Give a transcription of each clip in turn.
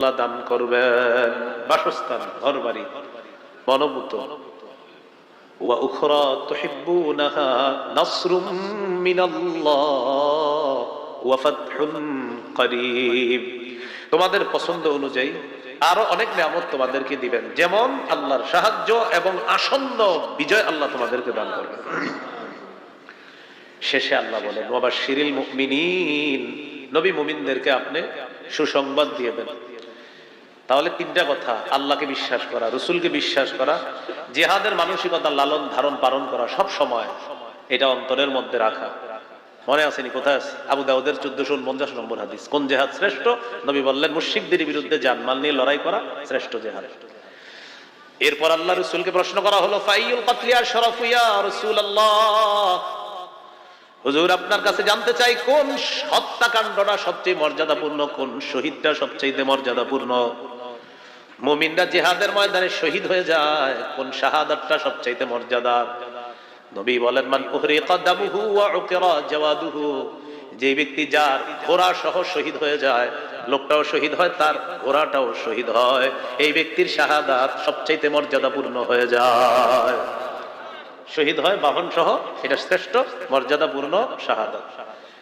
আল্লাহ দান করবেন বাসস্থান, ঘরবাড়ি, বনভূত। ওয়া উখরা তুহিব্বুনাহা নাসরুম মিনাল্লাহ ওয়া ফাতহুন করিব। তোমাদের পছন্দ অনুযায়ী আরো অনেক নিয়ামত তোমাদেরকে দিবেন, যেমন আল্লাহর সাহায্য এবং আসন্ন বিজয় আল্লাহ তোমাদেরকে দান করবেন। শেষে আল্লাহ বলেন ওয়া বাশশিরিল মুমিনিন, নবী মুমিনদেরকে আপনি সুসংবাদ দিয়ে দেন। তাহলে তিনটা কথা: আল্লাহকে বিশ্বাস করা, রসুলকে বিশ্বাস করা, জিহাদের মানসিকতা লালন ধারণ পালন করা, সব সময় এটা অন্তরের মধ্যে রাখা। মনে আসেনি? কোথায় আছে? আবু দাউদের 1449 নম্বর হাদিস। কোন জেহাদ শ্রেষ্ঠ? নবী বললেন মুশরিকদের বিরুদ্ধে জানমাল নিয়ে লড়াই করা শ্রেষ্ঠ জেহাদ। এরপর আল্লাহ রসুলকে প্রশ্ন করা হলো ফাইয়ুল কাতলি আশরাফু ইয়া রাসূলুল্লাহ, হুজুর আপনার কাছে জানতে চাই কোন হত্যাকাণ্ডটা সবচেয়ে মর্যাদাপূর্ণ, কোন শহীদটা সবচেয়ে মর্যাদাপূর্ণ। মুমিনরা জিহাদের ময়দানে শহীদ হয়ে যায়, কোন শাহাদাতটা সবচেয়ে মর্যাদা? নবী বলেন মান উহরিকা দামুহু ওয়া উকিরা জাওয়াদুহু, যে ব্যক্তি যার ঘোড়া সহ শহীদ হয়ে যায়, লোকটাও শহীদ হয়, তার ঘোড়াটাও শহীদ হয়, এই ব্যক্তির শাহাদাত সবচেয়ে মর্যাদাপূর্ণ হয়ে যায়। শহীদ হয় বাহন সহ, এটা শ্রেষ্ঠ মর্যাদাপূর্ণ শাহাদাত।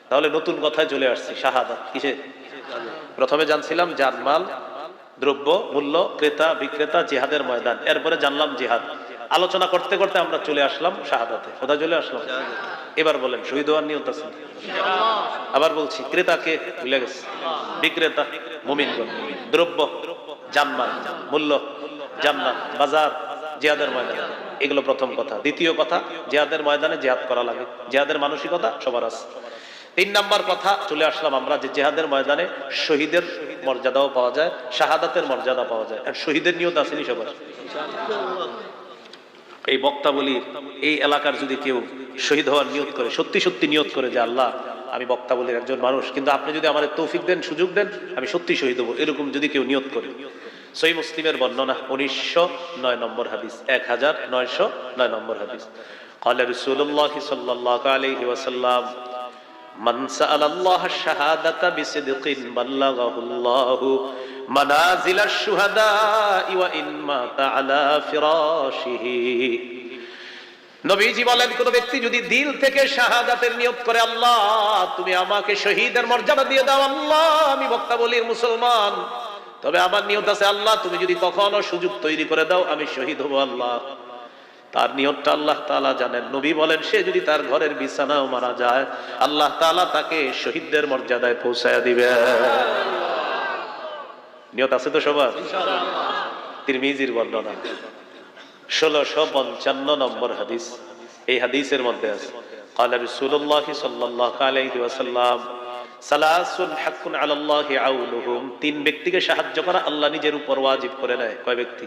তাহলে নতুন কথায় চলে আসছি, শাহাদাত কিসে? প্রথমে জানছিলাম জানমাল, দ্রব্য মূল্য, ক্রেতা বিক্রেতা, জিহাদের ময়দান। এরপরে জানলাম জিহাদ। আলোচনা করতে করতে আমরা চলে আসলাম শাহাদাতে। কোথায় চলে আসলাম? এবার বলেন শহীদ হওয়ার নিয়ত আছে? আবার বলছি, ক্রেতাকে ভুলে গেছে, বিক্রেতা মুমিনগণ, দ্রব্য জানমাল, মূল্য জান্নাত, বাজার, জিহাদের ময়দান, এগুলো প্রথম কথা। দ্বিতীয় কথা, জিহাদের ময়দানে জিহাদ করা লাগে, জিহাদের মানসিকতা সবার আছে। 3 নাম্বার কথা চলে আসলাম আমরা, যে জিহাদের ময়দানে শহীদের মর্যাদাও পাওয়া যায়, শাহাদাতের মর্যাদা পাওয়া যায়। আর শহীদের নিয়ত আসেনি সবার? এই বক্তা বলি, এই এলাকার যদি কেউ শহীদ হওয়ার নিয়ত করে, সত্যি সত্যি নিয়ত করে যে আল্লাহ আমি বক্তা বলির একজন মানুষ, কিন্তু আপনি যদি আমার তৌফিক দেন, সুযোগ দেন, আমি সত্যি শহীদ হবো, এরকম যদি কেউ নিয়ত করে। সহিহ মুসলিমের বর্ণনা 1909 নম্বর হাদিস, 1909 নম্বর হাদিস। قال رسول الله صلى الله عليه وسلم من سأل الله الشهادة بصدق بلغه الله منازل الشهداء وإن مات على فراشه। নবীজি বলেন কোন ব্যক্তি যদি দিল থেকে শাহাদাতের নিয়ত করে, আল্লাহ তুমি আমাকে শহীদের মর্যাদা দিয়ে দাও, আল্লাহ আমি বক্তা বলির মুসলমান, তবে আমার নিয়ত আছে আল্লাহ তুমি যদি কখনো সুযোগ তৈরি করে দাও আমি শহীদ হব, আল্লাহ, তার নিয়তটা আল্লাহ তাআলা জানেন। নবী বলেন সে যদি তার ঘরের বিছানাও মারা যায়, আল্লাহ তাআলা তাকে শহীদদের মর্যাদায় পৌঁছায় দিবে। নিয়ত আছে তো সবার? তিরমিজির বর্ণনা 1655 নম্বর হাদিস। এই হাদিসের মধ্যে আছে قال رسول الله صلى الله عليه وسلم সালাসুন হাক্কুন আলাল্লাহি আউনুহুম, 3 ব্যক্তিকে সাহায্য করা আল্লাহ নিজের উপর ওয়াজিব করে নেয়। কয় ব্যক্তি?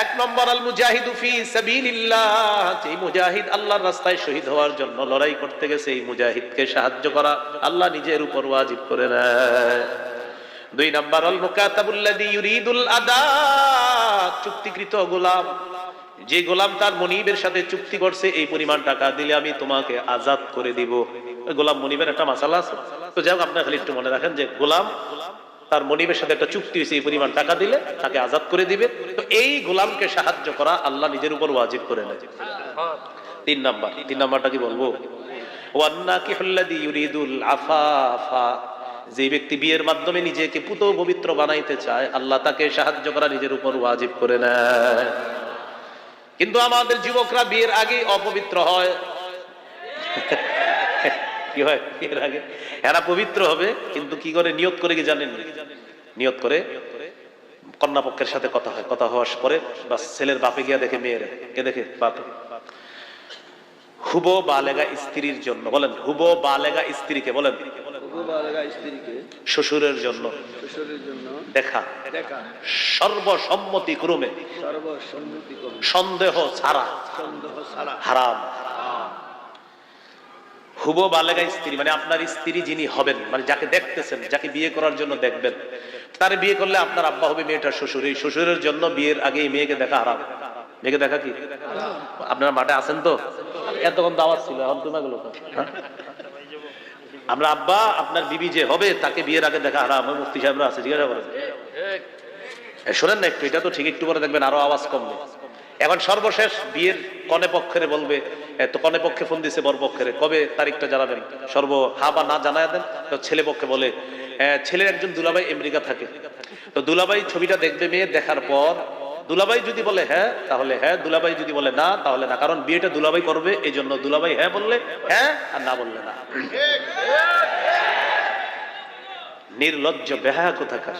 1 নম্বর আল মুজাহিদু ফি সাবিলিল্লাহ, যে মুজাহিদ আল্লাহর রাস্তায় শহীদ হওয়ার জন্য লড়াই করতে গেছে, এই মুজাহিদকে সাহায্য করা আল্লাহ নিজের উপর ওয়াজিব করে নেয়। 2 নম্বর আল মুকাতাবুল্লাযী ইউরিদুল আদা, চুক্তিকৃত গোলাম, যে গোলাম তার মনিবের সাথে চুক্তি করছে এই পরিমাণ টাকা দিলে আমি তোমাকে আজাদ করে দিব। গোলাম মনিবের একটা মাসালা আছে, তো যাই হোক আপনারা খালি একটু মনে রাখেন যে গোলাম তার মনিবের সাথে একটা চুক্তি হয়েছে, এই পরিমাণ টাকা দিলে তাকে আজাদ করে দিবে। তো এই গোলামকে সাহায্য করা আল্লাহ নিজের উপর ওয়াজিব করে নেয়। 3 নাম্বারটা কি বলবো? ওয়ান্নাকিহুল্লাযী ইউরিদুল আফাফা, যে ব্যক্তি বিয়ের মাধ্যমে নিজেকে পুত পবিত্র বানাইতে চায়, আল্লাহ তাকে সাহায্য করা নিজের উপর ওয়াজিব করে নেয়। কিন্তু আমাদের যুবকরা বিয়ের আগে অপবিত্র হয়। কি হয়? বিয়ের আগে এরা পবিত্র হবে, কিন্তু কি করে? নিয়ত করে, কি জানেন? নিয়ত করে কন্যা পক্ষের সাথে কথা হয়, কথা হওয়ার পরে বাস ছেলের বাপে গিয়া দেখে মেয়ের, কে দেখে? বাপে। হুবো বালেগা স্ত্রীর জন্য, বলেন হুবো বালেগা স্ত্রীকে, বলেন শ্বশুরের জন্য দেখা সর্বসম্মতিক্রমে, সন্দেহ ছাড়া হারাম। হুবো বালেগা স্ত্রী মানে আপনার স্ত্রী যিনি হবেন, মানে যাকে দেখতেছেন, যাকে বিয়ে করার জন্য দেখবেন, তার বিয়ে করলে আপনার আব্বা হবে মেয়েটার শ্বশুর। এই শ্বশুরের জন্য বিয়ের আগে মেয়েকে দেখা হারাম। মেয়েকে দেখা কি? আপনারা মাঠে আছেন তো? এতক্ষণ দাওয়াত ছিল, এখন তুমি গেল আমরা আব্বা আপনার বিবি যে হবে তাকে বিয়ের আগে দেখা হারাম। মুফতি সাহেবরা আছে, জিজ্ঞাসা করেন। শোনেন না একটু, এটা তো ঠিক, একটু করে দেখবেন আরো আওয়াজ কমবে। এখন সর্বশেষ বিয়ের কনে পক্ষের বলবে, তো কনে পক্ষে ফোন দিছে বর পক্ষের, কবে তারিখটা জানাবেন, হা বা না জানায় দেন। তো ছেলে পক্ষে বলে, ছেলের একজন দুলাভাই আমেরিকা থাকে, তো দুলাভাই ছবিটা দেখবে, মেয়ে দেখার পর দুলাভাই যদি বলে হ্যাঁ তাহলে হ্যাঁ, দুলাভাই যদি বলে না তাহলে না, কারণ বিয়েটা দুলাভাই করবে, এই জন্য দুলাভাই হ্যাঁ বললে হ্যাঁ আর না বললে না। নির্লজ্জ বেহায়া কোথাকার,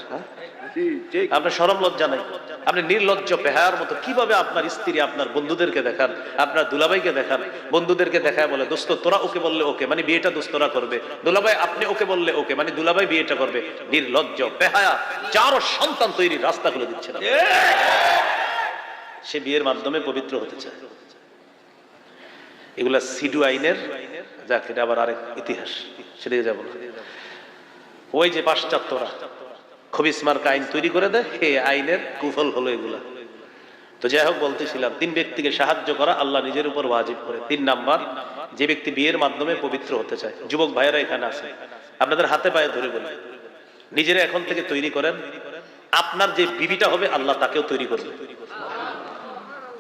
আপনার শরম লজ্জা নাই? আপনি নির্লজ্জ বেহায়ার মতো কিভাবে আপনার স্ত্রী আপনার বন্ধুদেরকে দেখান, আপনার দুলাভাইকে দেখান, বন্ধুদেরকে দেখায় বলে দোস্ত তোরা ওকে বললে ওকে, মানে বিয়েটা দোস্তরা করবে, দুলাভাই আপনি ওকে বললে ওকে, মানে দুলাভাই বিয়েটা করবে। নির্লজ্জ বেহায়া, যারও সন্তান তৈরির রাস্তা করে দিচ্ছে না, সে বিয়ের মাধ্যমে পবিত্র হতে চায়। এগুলা সিডু আইনের, যাক এটা আবার আরেক ইতিহাস, সেদিকে যাবো না। ওই যে পাশ্চাত্যরা খবিস মার্কা আইন তৈরি করে দেয়, এই আইনের কুফল হলো এগুলা। তো যাই হোক, বলতেছিলাম 3 ব্যক্তিকে সাহায্য করা আল্লাহ নিজের উপর ওয়াজিব করে। 3 নাম্বার, যে ব্যক্তি বিয়ের মাধ্যমে পবিত্র হতে চায়। যুবক ভাইয়েরা এখানে আছে, আপনাদের হাতে পায়ে ধরে বলি, নিজেরা এখন থেকে তৈরি করেন, আপনার যে বিবিটা হবে আল্লাহ তাকেও তৈরি করবে।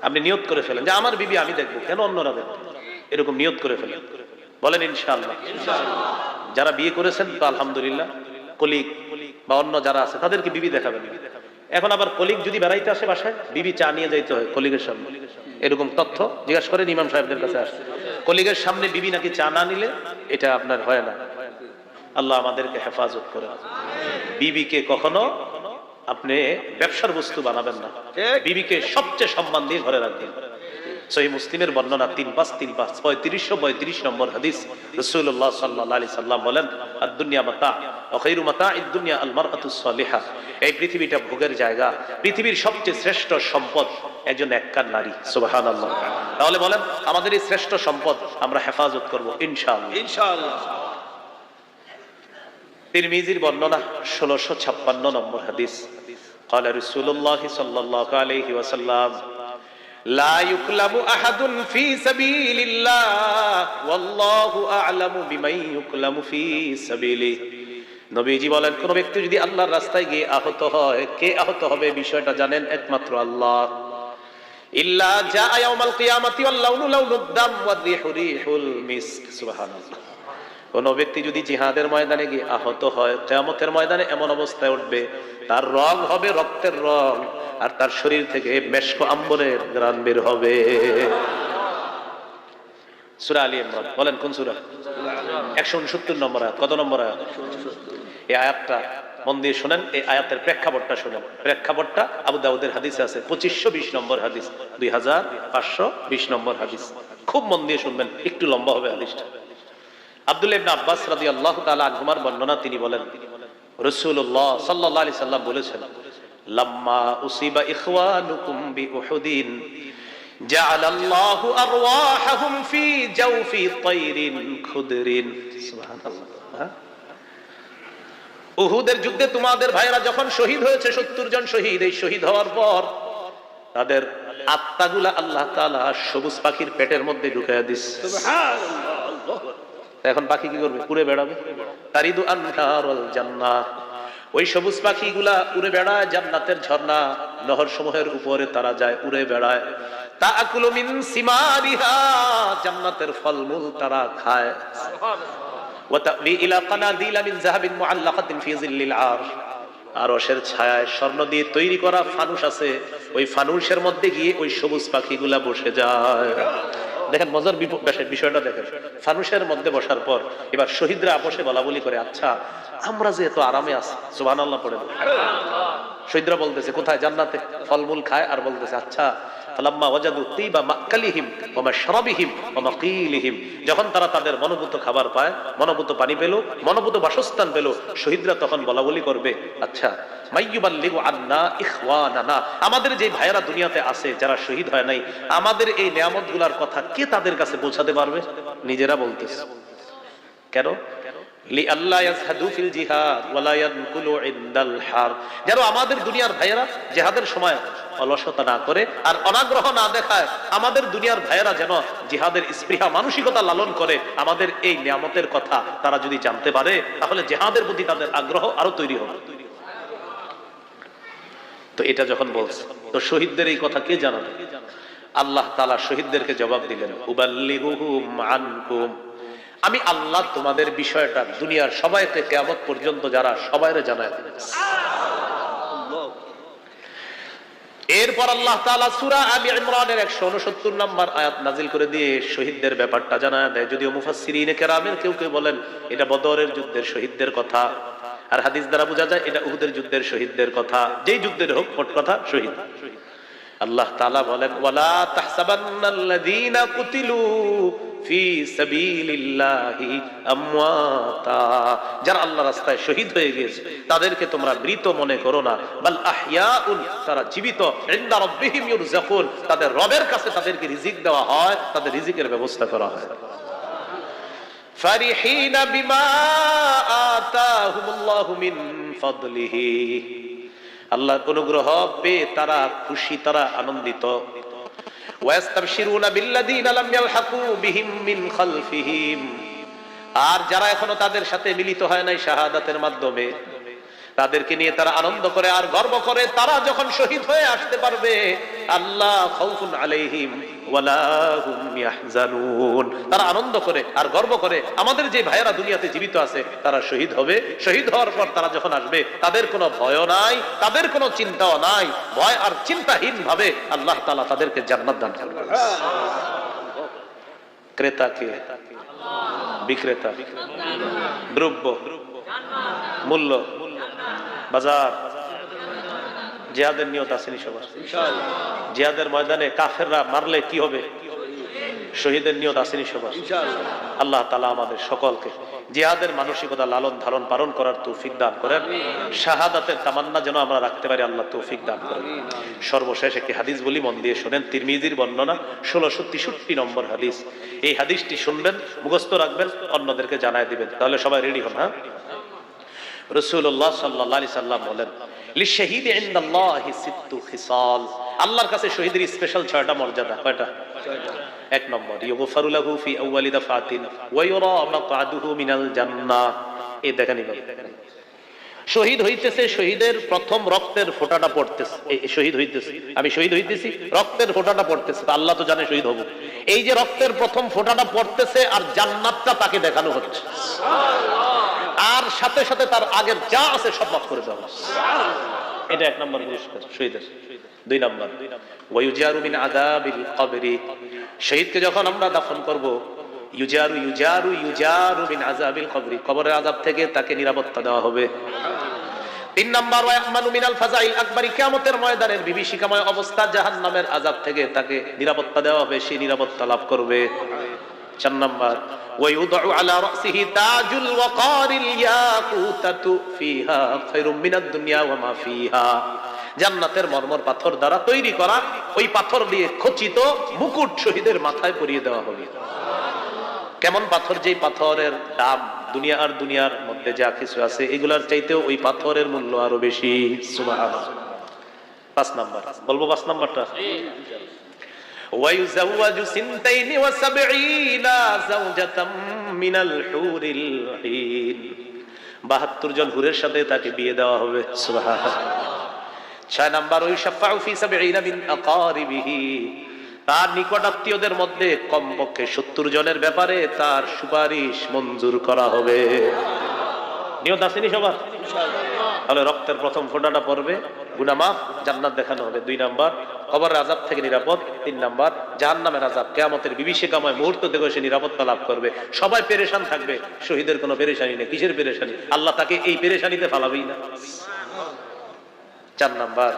আপনি নিয়ত করে ফেলেন যে আমার বিবি আমি দেখবো, কেন অন্যরা দেখবো, এরকম নিয়ত করে ফেলেন, বলেন ইনশাআল্লাহ। যারা বিয়ে করেছেন তো আলহামদুলিল্লাহ, কলিগ বা অন্য যারা আছে তাদেরকে বিবি দেখাবেন। এখন আবার কলিগ যদি বেড়াইতে আসে বাসায়, বিবি চা নিয়ে যাইতে হয় কলিগের সামনে, এরকম তথ্য জিজ্ঞাসা করেন ইমাম সাহেবদের কাছে আসে। কলিগের সামনে বিবি নাকি চা না নিলে এটা আপনার হয় না। আল্লাহ আমাদেরকে হেফাজত করে। বিবিকে কখনো আপনি ব্যবসার বস্তু বানাবেন না, বিবিকে সবচেয়ে সম্মান দিয়ে ঘরে রাখবেন। সহিহ মুসলিমের বর্ণনা 3535 নম্বর হাদিস, রাসূলুল্লাহ সাল্লাল্লাহু আলাইহি সাল্লাম বলেন, আদ-দুনিয়া মাতা ওয়া খায়রু মাতা'id দুনিয়া আল মারআতুস সালিহা। এই পৃথিবীটা ভোগের জায়গা, পৃথিবীর সবচেয়ে শ্রেষ্ঠ সম্পদ একজন নেককার নারী। সুবহানাল্লাহ। তাহলে বলেন আমাদের এই শ্রেষ্ঠ সম্পদ আমরা হেফাজত করব ইনশাআল্লাহ, ইনশাআল্লাহ। তিরমিজির বর্ণনা 1656 নম্বর হাদিস, قال رسول الله صلى الله عليه وسلم لا يكلم أحد في سبيل الله والله أعلم بمن يكلم في سبيله। নবীজি বলেন, কোন ব্যক্তি যদি আল্লাহর রাস্তায় গিয়ে আহত হয়, কে আহত হবে বিষয়টা জানেন একমাত্র আল্লাহ। ইল্লা জাআ ইয়াউমাল কিয়ামাতি ওয়াল লাউনু লাউনুদ দাম ওয়ার রিহু রিহুল মিস্ক। সুবহানাল্লাহ। কোন ব্যক্তি যদি জিহাদের ময়দানে গিয়ে আহত হয়, কিয়ামতের ময়দানে এমন অবস্থায় উঠবে, তার রং হবে রক্তের রং, আর তার শরীর থেকে মেশক আম্বরের ঘ্রাণ বের হবে। সূরা আলী ইমরান, বলেন কোন সূরা? 169 নম্বর আয়াত। কত নম্বর আয়াত? এই আয়াতটা মন দিয়ে শুনেন, এই আয়াতের প্রেক্ষাপটটা শুনেন। প্রেক্ষাপটটা আবু দাউদের হাদিসে আছে, 2520 নম্বর হাদিস, 2520 নম্বর হাদিস। খুব মন দিয়ে শুনবেন, একটু লম্বা হবে হাদিসটা। আব্দুল্লাহ ইবনে আব্বাস রাদিয়াল্লাহু তাআলা আনহুমার বর্ণনা, তিনি বলেন, রাসূলুল্লাহ সাল্লাল্লাহু আলাইহি সাল্লাম বলেছেন, লাম্মা উসিবা ইখওয়ানুকুম বিউহুদিন জাআলাল্লাহু আরওয়াহাহুম ফি জাওফি তায়রিন খুদরিন। সুবহানাল্লাহ। উহুদের যুদ্ধে তোমাদের ভাইরা যখন শহীদ হয়েছে, 70 জন শহীদ, এই শহীদ হওয়ার পর তাদের আত্মাগুলা আল্লাহ তাআলা সবুজ পাখির পেটের মধ্যে ঢুকাইয়া দিয়েছে। সুবহানাল্লাহ। এখন পাখি কি করবে? উড়ে বেড়াবে। তারিদু আনহারুল জান্নাহ, ওই সবুজ পাখিগুলা উড়ে বেড়ায় জান্নাতের ঝর্ণা নহর সমূহের উপরে, তারা যায় উড়ে বেড়ায়। তাআকুলু মিন সিমারিহা, জান্নাতের ফলমূল তারা খায়। সুবহানাল্লাহ। ওয়া তা'বি ইলা কানাদিলা মিন যাহাবিন মুআল্লাকাতিন ফি যিল্লিল আরশ, আরশের ছায়ায় স্বর্ণ দিয়ে তৈরি করা ফানুস আছে, ওই ফানুসের মধ্যে গিয়ে ওই সবুজ পাখিগুলা বসে যায়। দেখেন মজার বিষয়টা দেখেন, ফানুসের মধ্যে বসার পর এবার শহীদরা আপসে বলা বলি করে, আচ্ছা আমরা যে এত আরামে আছি, সুবহানাল্লাহ পড়ে। শহীদরা বলতেছে কোথায়? জান্নাতে ফলমূল খায়, আর বলতেছে আচ্ছা ফালাম্মা ওয়াজাদু তিবা মাকালিহিম ওয়া মাশরাবিহিম ওয়া মাকিলিহিম, যখন তারা তাদের মনোভূত খাবার পায়, মনোভূত পানি পেল, মনোভূত বাসস্থান পেল, শহীদরা তখন বলা বলি করবে, আচ্ছা মাইয়ুবাল্লিগু আন্না ইখওয়ানানা, আমাদের যে ভাইয়েরা দুনিয়াতে আছে যারা শহীদ হয় নাই, আমাদের এই নিয়ামতগুলোর কথা কে তাদের কাছে পৌঁছাতে পারবে? নিজেরা বলতেছে। কেন? যেন আমাদের দুনিয়ার ভাইয়েরা জিহাদের সময় অলসতা না করে আর অনাগ্রহ না দেখায়, আমাদের দুনিয়ার ভাইয়েরা যেন জিহাদের স্পৃহা মানসিকতা লালন করে। আমাদের এই নিয়ামতের কথা তারা যদি জানতে পারে, তাহলে জিহাদের প্রতি তাদের আগ্রহ আরো তৈরি হবে। তো এটা যখন বলছে, তো শহীদদের এই কথা কে জানাবে? আল্লাহ তাআলা শহীদদেরকে জবাব দিলেন, উবাল্লিগুহুম আনকুম, আমি আল্লাহ তোমাদের বিষয়টা দুনিয়ার সবাইকে কিয়ামত পর্যন্ত যারা সবাইরে জানায় দিবেন। এরপর আল্লাহ তাআলা সূরা আলে ইমরানের 169 নম্বর আয়াত নাজিল করে দিয়ে শহীদদের ব্যাপারটা জানায় দেয়। যদিও মুফাসসিরিনে কেরামের কেউ কেউ বলেন এটা বদরের যুদ্ধের শহীদদের কথা, আর হাদিস দ্বারা বোঝা যায় এটা উহুদের যুদ্ধের শহীদদের কথা। যেই যুদ্ধের হোক, মোট কথা শহীদ। আল্লাহ তাআলা বলেন, ওয়ালা তাহসাবান্নাল্লাযীনা কুতিলু ফি সাবিলিল্লাহি আমওয়াতা, যারা আল্লাহর রাস্তায় শহীদ হয়ে গেছে তাদেরকে তোমরা মৃত মনে করো না, বাল আহইয়াউন, তারা জীবিত, ইনদা রাব্বিহিম ইউরযাকুন, তাদের রবের কাছে তাদেরকে রিজিক দেওয়া হয়, তাদের রিজিকের ব্যবস্থা করা হয়। ফারিহিনা বিমা আতাহুমুল্লাহু মিন ফাদলিহি, আল্লাহর অনুগ্রহ পেয়ে তারা খুশি, তারা আনন্দিত। ওয়াস্তাবশিরুনা বিল্লাযীনা লাম ইয়ালহাকু বিহিম মিন খালফিহিম, আর যারা এখনো তাদের সাথে মিলিত হয় নাই শাহাদাতের মাধ্যমে, তাদেরকে নিয়ে তারা আনন্দ করে আর গর্ব করে, তারা যখন শহীদ হয়ে আসতে পারবে, আল্লাহ খাউফুন আলাইহিম ওয়ালা হুম ইয়াহজানুন, তারা আনন্দ করে আর গর্ব করে আমাদের যে ভাইয়েরা দুনিয়াতে জীবিত আছে তারা শহীদ হবে। শহীদ হওয়ার পর তারা যখন আসবে তাদের কোনো ভয় নাই, তাদের কোনো চিন্তাও নাই। ভয় আর চিন্তাহীন ভাবে আল্লাহ তাআলা তাদেরকে জান্নাত দান করবেন। ক্রেতা কে? বিক্রেতা। দ্রব্য, মূল্য, বাজার। জিহাদের নিয়ত আসেনি সবার? জিহাদের ময়দানে কাফেররা মারলে কি হবে? শহীদের নিয়ত আসেনি সবার? আল্লাহ তাআলা আমাদের সকলকে জিহাদের মানসিকতা লালন ধারণ পালন করার তৌফিক দান করেন। শাহাদাতের তামান্না যেন আমরা রাখতে পারি, আল্লাহ তৌফিক দান করেন। সর্বশেষ একটি হাদিস বলি, মন দিয়ে শোনেন। তিরমিজির বর্ণনা 1663 নম্বর হাদিস। এই হাদিসটি শুনবেন, মুখস্থ রাখবেন, অন্যদেরকে জানায় দিবেন, তাহলে সবাই রেডি হন। হ্যাঁ, রাসূলুল্লাহ সাল্লাল্লাহু আলাইহি সাল্লাম বলেন, লিশহীদি ইনদাল্লাহি সিত্তু খিসাল, আল্লাহর কাছে শহীদের স্পেশাল 6টা মর্যাদা। কয়টা? 1 নম্বর, ইউগফারু লাহু ফি আউয়ালি দাফাতিন ওয়া ইউরা মাকআদুহু মিনাল জান্নাহ। এই দেখেনি, শহীদ হইতেছে, শহীদের প্রথম রক্তের ফোঁটাটা পড়তেছে, শহীদ হইতেছে, আমি শহীদ হইতেছি, রক্তের ফোঁটাটা পড়তেছে, আল্লাহ তো জানে শহীদ হব। এই যে রক্তের প্রথম ফোঁটাটা পড়তেছে আর জান্নাতটা তাকে দেখানো হচ্ছে, আর সাথে সাথে তার আগের যা আছে সব মাফ করে দেওয়া হচ্ছে। এটা 1 নম্বর পুরস্কার শহীদের। 2 নম্বর, ওয়ায়ুজারু মিন আযাবিল কবরি, শহীদকে যখন আমরা দাফন করব, ইউজারু ইউজারু ইউজারু মিন আযাবিল কবরি, কবরের আযাব থেকে তাকে নিরাপত্তা দেওয়া হবে। 3 নম্বর, ওয়ায়ামানু মিনাল ফাজাইল আকবরি, কিয়ামতের ময়দানের বিভীষিকাময় অবস্থা, জাহান্নামের আযাব থেকে তাকে নিরাপত্তা দেওয়া হবে, সে নিরাপত্তা লাভ করবে। 4 নম্বর, ওয়ায়ুদউ আলা রাসিহি তাজুল ওয়াকারিল ইয়াকুতাতু ফিহা খায়রুম মিনাদ দুনিয়া ওয়া মা ফিহা, জান্নাতের মরমর পাথর দ্বারা তৈরি করা ওই পাথর দিয়ে খচিত মুকুট শহীদের মাথায় পরিয়ে দেওয়া হবে। কেমন পাথর? যেই পাথরের দাম দুনিয়া আর দুনিয়ার মধ্যে যা কিছু আছে এগুলার চাইতেও ওই পাথরের মূল্য আরো বেশি। সুবহানাল্লাহ। 5 নম্বর, বলবো 5 নম্বরটা, ওয়ায়ুযাওয়াজু সিনতাইনি ওয়া সাবঈনা যাওজাতাম মিনাল হুরিল ঈন, 72 জন হুরের সাথে তাকে বিয়ে দেওয়া হবে। সুবহানাল্লাহ। 6 নম্বর, ওয়ায়ুশাফাউ ফি সাবঈনা মিন আকারিবিহি, তার নিকটাত্মীয়দের মধ্যে কমপক্ষে 70 জনের ব্যাপারে তার সুপারিশ মঞ্জুর করা হবে। নিয়ত আসেনি সবার? তাহলে রক্তের প্রথম ফোঁটাটা পড়বে, গুনাহ মাফ, জান্নাত দেখানো হবে। 2 নম্বর, কবরের আযাব থেকে নিরাপদ। 3 নম্বর, জাহান্নামের আযাব, কিয়ামতের বিভীষিকাময় মুহূর্ত থেকে সে নিরাপত্তা লাভ করবে। সবাই পেরেশান থাকবে, শহীদের কোনো পেরেশানি নেই। কিসের পেরেশানি? আল্লাহ তাকে এই পেরেশানিতে ফালাবেই না। 4 নম্বর,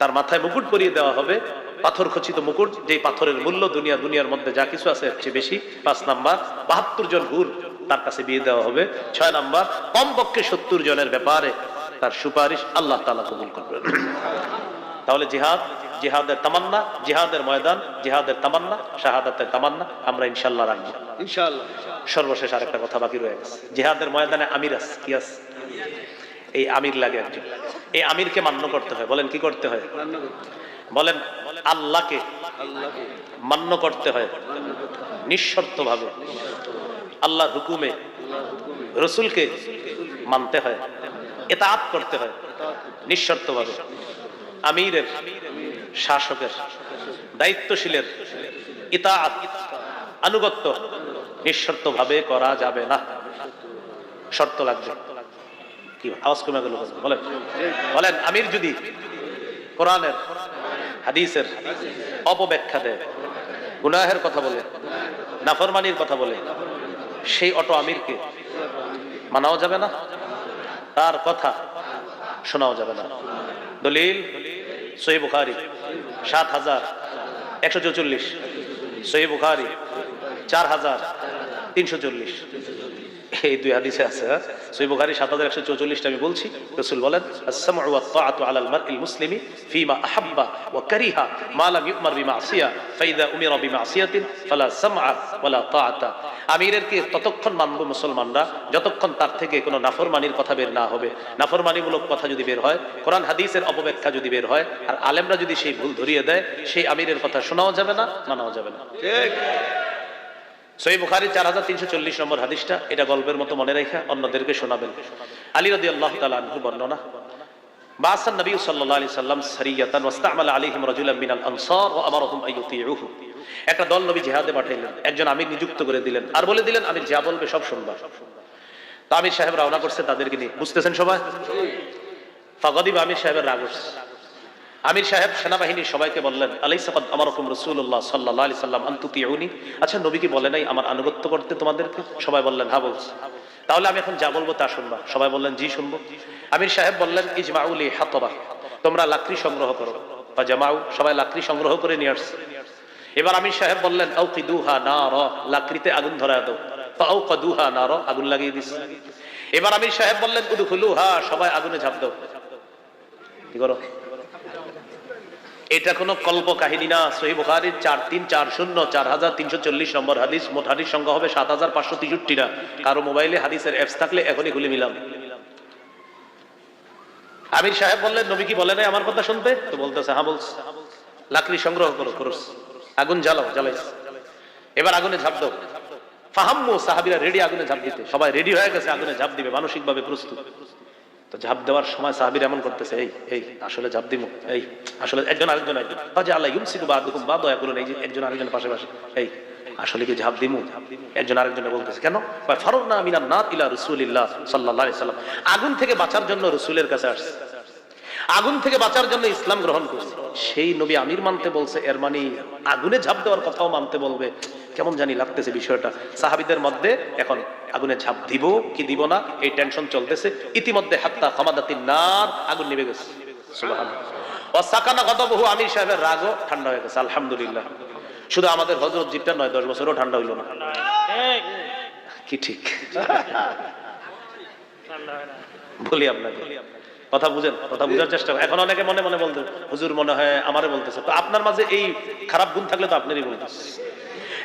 তার মাথায় মুকুট পরিয়ে দেওয়া হবে, পাথর খচিত মুকুট, যে পাথরের মূল্য দুনিয়ার মধ্যে যা কিছু আছে এর চেয়ে বেশি। 5 নম্বর, 72 জন হুর তার কাছে বিয়ে দেওয়া হবে। 6 নম্বর, কমপক্ষে 70 জনের ব্যাপারে তার সুপারিশ আল্লাহ তাআলা কবুল করবেন। তাহলে জিহাদ জিহাদের তামান্না, জিহাদের ময়দান, জিহাদের তামান্না, শাহাদাতের তামান্না আমরা ইনশাআল্লাহ রাখবো ইনশাআল্লাহ। সর্বশেষ আরেকটা কথা বাকি রয়ে গেছে, জিহাদের ময়দানে আমির আছে, কি আছে? এই আমির লাগে একজন, এই আমিরকে মান্য করতে হয়। বলেন কি করতে হয়? বলেন আল্লাহকে মান্য করতে হয় নিঃশর্ত ভাবে, আল্লাহর হুকুমে রসুলকে মানতে হয়, ইতাআত করতে হয় নিঃশর্ত ভাবে। আমিরের, শাসকের, দায়িত্বশীলের ইতাআত, আনুগত্য নিঃশর্ত ভাবে করা যাবে না, শর্ত লাগবে। কি আওয়াজ কমে গেল? বলেন বলেন আমির যদি কোরআনের হাদিসের অপব্যাখ্যা দেয়, গুনাহের কথা বলে, নাফরমানির কথা বলে, সেই অটো আমিরকে মানাও যাবে না, তার কথা শোনাও যাবে না। দলিল সহিহ বুখারী ৭,১৪৪, সহিহ বুখারী ৪,৩৪। এই দুই হাদিসে আছে। সহিহ বুখারী ৭,১৪৪ আমি বলছি, রাসূল বলেন আস-সামউ ওয়াত তাআতু আলাল মারইল মুসলিমি ফীমা আহাব্বা ওয়া কারিহা মা লাম ইউমার বিমাসিয়া ফাইদা উমিরা বিমাসিয়াতিন ফালা সামআ ওয়ালা তাআতা। আমিরেরকে ততক্ষণ মানব মুসলমানরা যতক্ষণ তার থেকে কোনো নাফরমানির কথা বের না হবে। নাফরমানিমূলক কথা যদি বের হয়, কোরআন হাদিসের অপব্যাখ্যা যদি বের হয়, আর আলেমরা যদি সেই ভুল ধরিয়ে দেয়, সেই আমিরের কথা শোনাও যাবে না, মানাও যাবে না। ঠিক। সহিহ বুখারী ৪,৩৪০ নম্বর হাদিসটা, এটা গল্পের মতো মনে রাখা অন্যদেরকে শোনাবেন। আলী রাদিয়াল্লাহু তাআলা আনহু বর্ণনা, বাসান নবী সাল্লাল্লাহু আলাইহি সাল্লাম সারিয়াতান ওয়াস্তা'মালা আলাইহিম রাজুলান মিনাল আনসার ওয়া আমারহুম আইয়ুতিউহু। একটা দল নবী জিহাদে পাঠাইলেন, একজন আমির নিযুক্ত করে দিলেন, আর বলে দিলেন আমির যা বলবে সব শুনবা। তো আমির সাহেব রওনা করছে তাদেরকে নিয়ে, বুঝতেছেন সবাই? ফাগাদিব, আমির সাহেবের রাগ হচ্ছে। আমির সাহেব সেনাবাহিনীর সবাইকে বললেন, আলাইসা ক্বাদ আমারাকুম রাসূলুল্লাহ সাল্লাল্লাহু আলাইহি সাল্লাম আন তুতিউনি। আচ্ছা নবী কি বলে নাই আমার আনুগত্য করতে তোমাদেরকে? সবাই বললেন হ্যাঁ বলছি। তাহলে আমি এখন যা বলবো তা শুনবা। সবাই বললেন জি শুনবো। আমির সাহেব বললেন ইজমাউ লি হাতাবা, তোমরা লাকড়ি সংগ্রহ করো। ফাজামাউ, সবাই লাকড়ি সংগ্রহ করে নিয়ে আসছে। এবার আমির সাহেব বললেন আউকিদুহা নারা, লাকড়িতে আগুন ধরায় দাও। ফাআউকাদুহা নারা, আগুন লাগিয়ে দিছে। এবার আমির সাহেব বললেন উদখুলুহা, সবাই আগুনে ঝাঁপ দাও। কি করো? এটা কোনো কল্প কাহিনী না। সহিহ বুখারীর ৪,৩40 নম্বর হাদিস। মোট হাদিস সংখ্যা হবে ৭,৫৬৩ না। কারো মোবাইলে হাদিসের অ্যাপস থাকলে এখনই খুলে নিলাম। আমির সাহেব বললেন নবী কি বলে নাই আমার কথা শুনতে? তো বলতেছে হ্যাঁ বলছে। লাকড়ি সংগ্রহ করো, করস, আগুন জ্বালাও, জ্বালাইস। এবার আগুনে ঝাঁপ দাও। ফাহাম্মু, সাহাবীরা রেডি আগুনে ঝাঁপ দিতে, সবাই রেডি হয়ে গেছে আগুনে ঝাঁপ দিবে, মানসিকভাবে প্রস্তুত। তো ঝাঁপ দেওয়ার সময় সাহাবীরা এমন করতেছে, এই এই আসলে ঝাঁপ দিমু, এই আসলে একজন আরেকজন আল্লাহ ইউমসিকু বাদুকুম বাদা ইয়াকুলুন, এই যে একজন আরেকজনের পাশে পাশে, এই আসলে কি ঝাঁপ দিমু? একজন আরেকজনে বলতেছে কেন? ফারুনা মিনান নার ইলা রাসূলিল্লাহ সাল্লাল্লাহু আলাইহি সাল্লাম, আগুন থেকে বাঁচার জন্য রাসূলের কাছে আসছে, আগুন থেকে বাঁচার জন্য ইসলাম গ্রহণ করছে। সেই নবী আমির মানতে বলছে, এর মানে আগুনে ঝাঁপ দেওয়ার কথাও মানতে বলবে। কেমন জানি লাগতেছে বিষয়টা। সাহাবীদের মধ্যে এখন আগুনে ঝাঁপ দিব কি দিব না এই টেনশন চলতেছে। ইতিমধ্যে হাত্তা খামাদাতিন নার, আগুন নিভে গেছে। সুবহানাল্লাহ। ওয়া সাকানা গাদাবহু, আমির সাহেবের রাগও ঠান্ডা হয়ে গেছে। আলহামদুলিল্লাহ। শুধু আমাদের হযরত জিবটা নয়, 10 বছরও ঠান্ডা হইল না। কি ঠিক বলি আপনাকে, কথা বুঝেন, কথা বুঝার চেষ্টা করেন। এখন অনেকে মনে মনে বলতে, হুজুর মনে হয় আমারে বলতেছে। তো আপনার মাঝে এই খারাপ গুণ থাকলে তো আপনারই বলতেছে।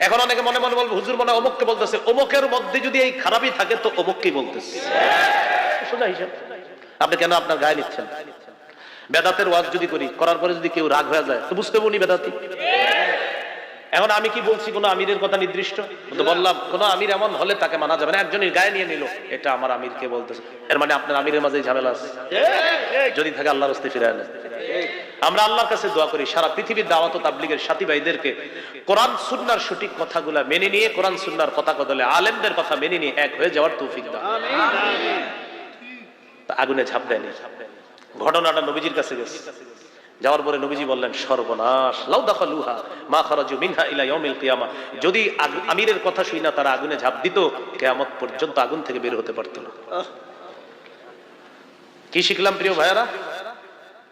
এখন অনেকে মনে মনে বলবে হুজুর মনে অমুককে বলতেছে, অমুকের মধ্যে যদি এই খারাপই থাকে তো অমুককেই বলতেছে। সোজা হিসাব। আপনি কেন আপনার গায়ে নিচ্ছেন? বেদাতের ওয়াজ যদি করি, করার পরে যদি কেউ রাগ হয়ে যায় তো বুঝতে পারি বেদাতি। এখন আমি কি বলছি কোন আমিরের কথা নির্দিষ্ট? তো বললাম কোন আমির এমন হলে তাকে মানা যাবে না। একজনের গায়ে নিয়ে নিল, এটা আমার আমিরকে বলতেছে, এর মানে আপনার আমিরের মাঝে ঝামেলা আছে। যদি থাকে আল্লাহর রাস্তায় ফিরে আনেন। আমরা আল্লাহর কাছে দোয়া করি সারা পৃথিবীর দাওয়াত ও তাবলীগের সাথী ভাইদেরকে কোরআন সুন্নাহর সঠিক কথাগুলা মেনে নিয়ে, কোরআন সুন্নাহর পতাকা তলে আলেমদের কথা মেনে নিয়ে এক হয়ে যাওয়ার তৌফিক দাও। আমিন। আগুনে ঝাঁপ দেয়নি। ঘটনাটা নবীজির কাছে গেছে। যাওয়ার পরে নবীজি বললেন সর্বনাশ, লাউ দাখালুহা মা খারাজু মিনহা ইলা ইয়াউমিল কিয়ামা, যদি আমিরের কথা শুই না তারা আগুনে ঝাঁপ দিত, কিয়ামত পর্যন্ত আগুন থেকে বের হতে পারত না। কি শিখলাম প্রিয় ভাইয়ারা?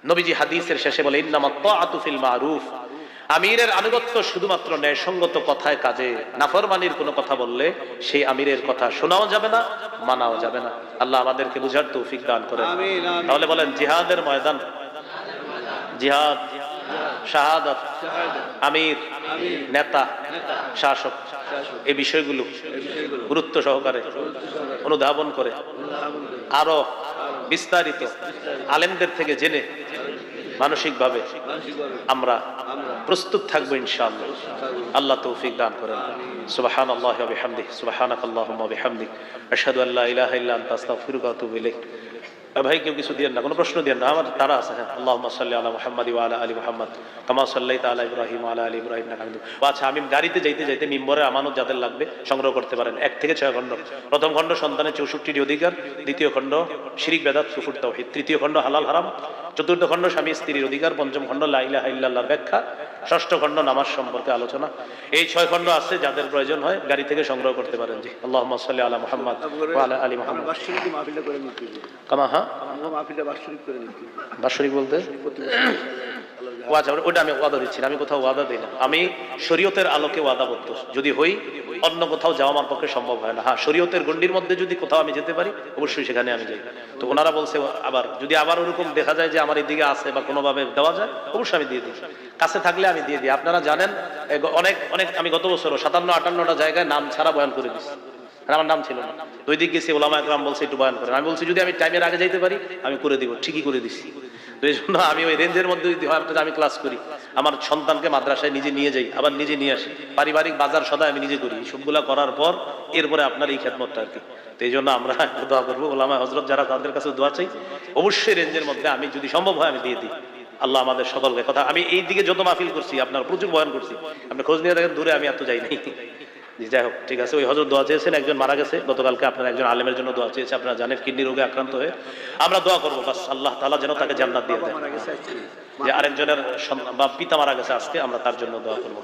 নবীজি হাদিসের শেষে বলে ইন্নামাত তাআতু ফিল মারুফ, আমিরের আনুগত্য শুধুমাত্র ন্যায়সঙ্গত কথায় কাজে। নাফরমানির কোনো কথা বললে সেই আমিরের কথা শোনাও যাবে না, মানাও যাবে না। আল্লাহ আমাদেরকে বুঝার তৌফিক দান করেন। তাহলে বলেন জিহাদের ময়দান, জিহাদ শাহাদাত, আমির, নেতা, শাসক, এই বিষয়গুলো গুরুত্ব সহকারে অনুধাবন করে আরো বিস্তারিত আলেমদের থেকে জেনে মানসিকভাবে আমরা প্রস্তুত থাকবো ইনশাআল্লাহ। আল্লাহ তৌফিক দান করেন। সুবহানাল্লাহি ওয়া বিহামদিহি, সুবহানাকাল্লাহুম্মা ওয়া বিহামদিক, আশহাদু আল্লা ইলাহা ইল্লা আনতা, আস্তাগফিরুকা ওয়া আতুবু ইলাইক। ভাই কেউ কিছু দিয়েন না, কোনো প্রশ্ন দিয়েন না, আমার তারা আছে। হ্যাঁ, আল্লাহুম্মা সাল্লি আলা মুহাম্মাদি ওয়া আলা আলি মুহাম্মাদ কামা সাল্লাইতা আলা ইব্রাহিম ওয়া আলা আলি ইব্রাহিম ইন্নাকা হামিদুম। আচ্ছা, আমি গাড়িতে যাইতে যাইতে মিম্বরের আমানত যাদের লাগবে সংগ্রহ করতে পারেন। 1 থেকে 6 খণ্ড। প্রথম খণ্ড সন্তানের 64টি অধিকার, দ্বিতীয় খণ্ড শিরিক বেদাত কুফর তাওহীদ, তৃতীয় খণ্ড হালাল হারাম, চতুর্থ খণ্ড স্বামী স্ত্রীর অধিকার, পঞ্চম খণ্ড লা ইলাহা ইল্লাল্লাহর ব্যাখ্যা, ষষ্ঠ খণ্ড নামাজ সম্পর্কে আলোচনা। এই 6 খণ্ড আছে, যাদের প্রয়োজন হয় গাড়ি থেকে সংগ্রহ করতে পারেন। জি, আল্লাহুম্মা সাল্লি আলা মুহাম্মাদ ওয়া আলা আলি মুহাম্মাদ। কামা হ্যাঁ বাৎসরিক বলতে ওটা আমি ওয়াদা দিচ্ছি না, আমি কোথাও ওয়াদা দিই না। আমি শরীয়তের আলোকে ওয়াদাবদ্ধ যদি হই, অন্য কোথাও যাওয়া আমার পক্ষে সম্ভব হয় না। হ্যাঁ, শরীয়তের গণ্ডির মধ্যে যদি কোথাও আমি যেতে পারি, অবশ্যই সেখানে আমি যাই। তো ওনারা বলছে আবার যদি আবার ওরকম দেখা যায় যে আমার এদিকে আছে বা কোনোভাবে দেওয়া যায়, অবশ্যই আমি দিয়ে দিই। কাছে থাকলে আমি দিয়ে দিই। আপনারা জানেন অনেক অনেক আমি গত বছরও 57-58টা জায়গায় নাম ছাড়া বয়ান করে দিচ্ছি, আমার নাম ছিল না। 2 দিক গেছি, ওলামা একরাম বলছে একটু বয়ান করেন। আমি বলছি যদি আমি টাইমের আগে যাইতে পারি আমি করে দিব, ঠিকই করে দিচ্ছি। তো এই জন্য আমি ওই রেঞ্জের মধ্যে যদি হয় আমি ক্লাস করি, আমার সন্তানকে মাদ্রাসায় নিজে নিয়ে যাই, আবার নিজে নিয়ে আসি, পারিবারিক বাজার সদাই আমি নিজে করি। সবগুলা করার পর এরপরে আপনার এই খেদমতটা আর কি। তো এই জন্য আমরা দোয়া করবো, ওলামা হজরত যারা তাদের কাছে দোয়া চাই, অবশ্যই রেঞ্জের মধ্যে আমি যদি সম্ভব হয় আমি দিয়ে দিই। আল্লাহ আমাদের সকলকে কথা, আমি এই দিকে যত মাহফিল করছি আপনার প্রচুর বয়ান করছি, আপনি খোঁজ নিয়ে দেখেন, দূরে আমি এত যাই নাই। যাই হোক, ঠিক আছে। ওই হযরত দোয়া চেয়েছেন, একজন মারা গেছে গতকালকে, আপনারা একজন আলেমের জন্য দোয়া চেয়েছে, আপনারা জানেন কিডনি রোগে আক্রান্ত হয়ে। আমরা দোয়া করবো বাস আল্লাহ তাআলা যেন তাকে জান্নাত দিয়ে দেন। যে আরেকজনের বা পিতা মারা গেছে আজকে, আমরা তার জন্য দোয়া করবো।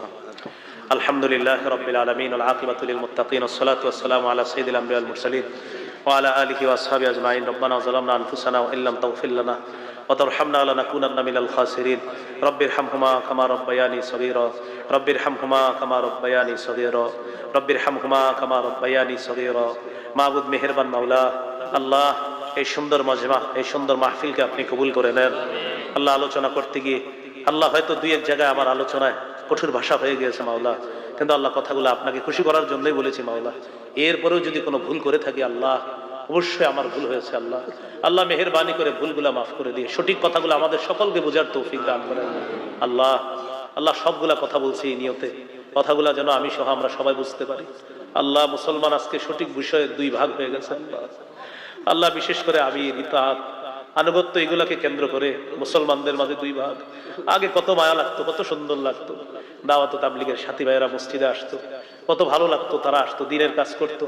আলহামদুলিল্লাহ রাব্বিল আলামিন ওয়াল আকিবাতু লিল মুত্তাকিন ওয়াস সালাতু ওয়াস সালামু আলা সাইয়্যিদিল আমবিয়া ওয়াল মুরসালিন ওয়া আলা আলিহি ওয়া আসহাবিহি আজমাইন। রব্বানা যালামনা আনফুসানা ওয়া ইল্লাম তাগফির লানা ওয়া তারহামনা লানাকুনান্না মিনাল খাসিরিন। রব্বিরহামহুমা কামা রাব্বায়ানি সগীরা, রব্বিরহামহুমা কামা রাব্বায়ানি সগীরা, রব্বিরহামহুমা কামা রাব্বায়ানি সগীরা। মাবুদ মেহেরবান মাওলা, আল্লাহ এই সুন্দর মজমা, এই সুন্দর মাহফিলকে আপনি কবুল করে নেন। আল্লাহ আলোচনা করতে গিয়ে আল্লাহ হয়তো 2-1 জায়গায় আমার আলোচনায় কঠোর ভাষা হয়ে গিয়েছে মাওলা, কিন্তু আল্লাহ কথাগুলো আপনাকে খুশি করার জন্যই বলেছি মাওলা। এরপরেও যদি কোনো ভুল করে থাকি আল্লাহ, অবশ্যই আমার ভুল হয়েছে আল্লাহ। আল্লাহ মেহেরবানি করে ভুলগুলা মাফ করে দিয়ে সঠিক কথাগুলো আমাদের সকলকে বোঝার তৌফিক দান করেন আল্লাহ। আল্লাহ সবগুলা কথা বলছি এই নিয়তে, কথাগুলা যেন আমি সহ আমরা সবাই বুঝতে পারি। আল্লাহ মুসলমান আজকে সঠিক বিষয়ে 2 ভাগ হয়ে গেছে আল্লাহ। বিশেষ করে আমি ইতাআত আনুগত্য এগুলাকে কেন্দ্র করে মুসলমানদের মাঝে 2 ভাগ। আগে কত মায়া লাগতো, কত সুন্দর লাগতো, দাওয়াত তাবলীগের সাথী ভাইয়েরা মসজিদে আসতো, কত ভালো লাগতো, তারা আসতো, দ্বীনের কাজ করতো।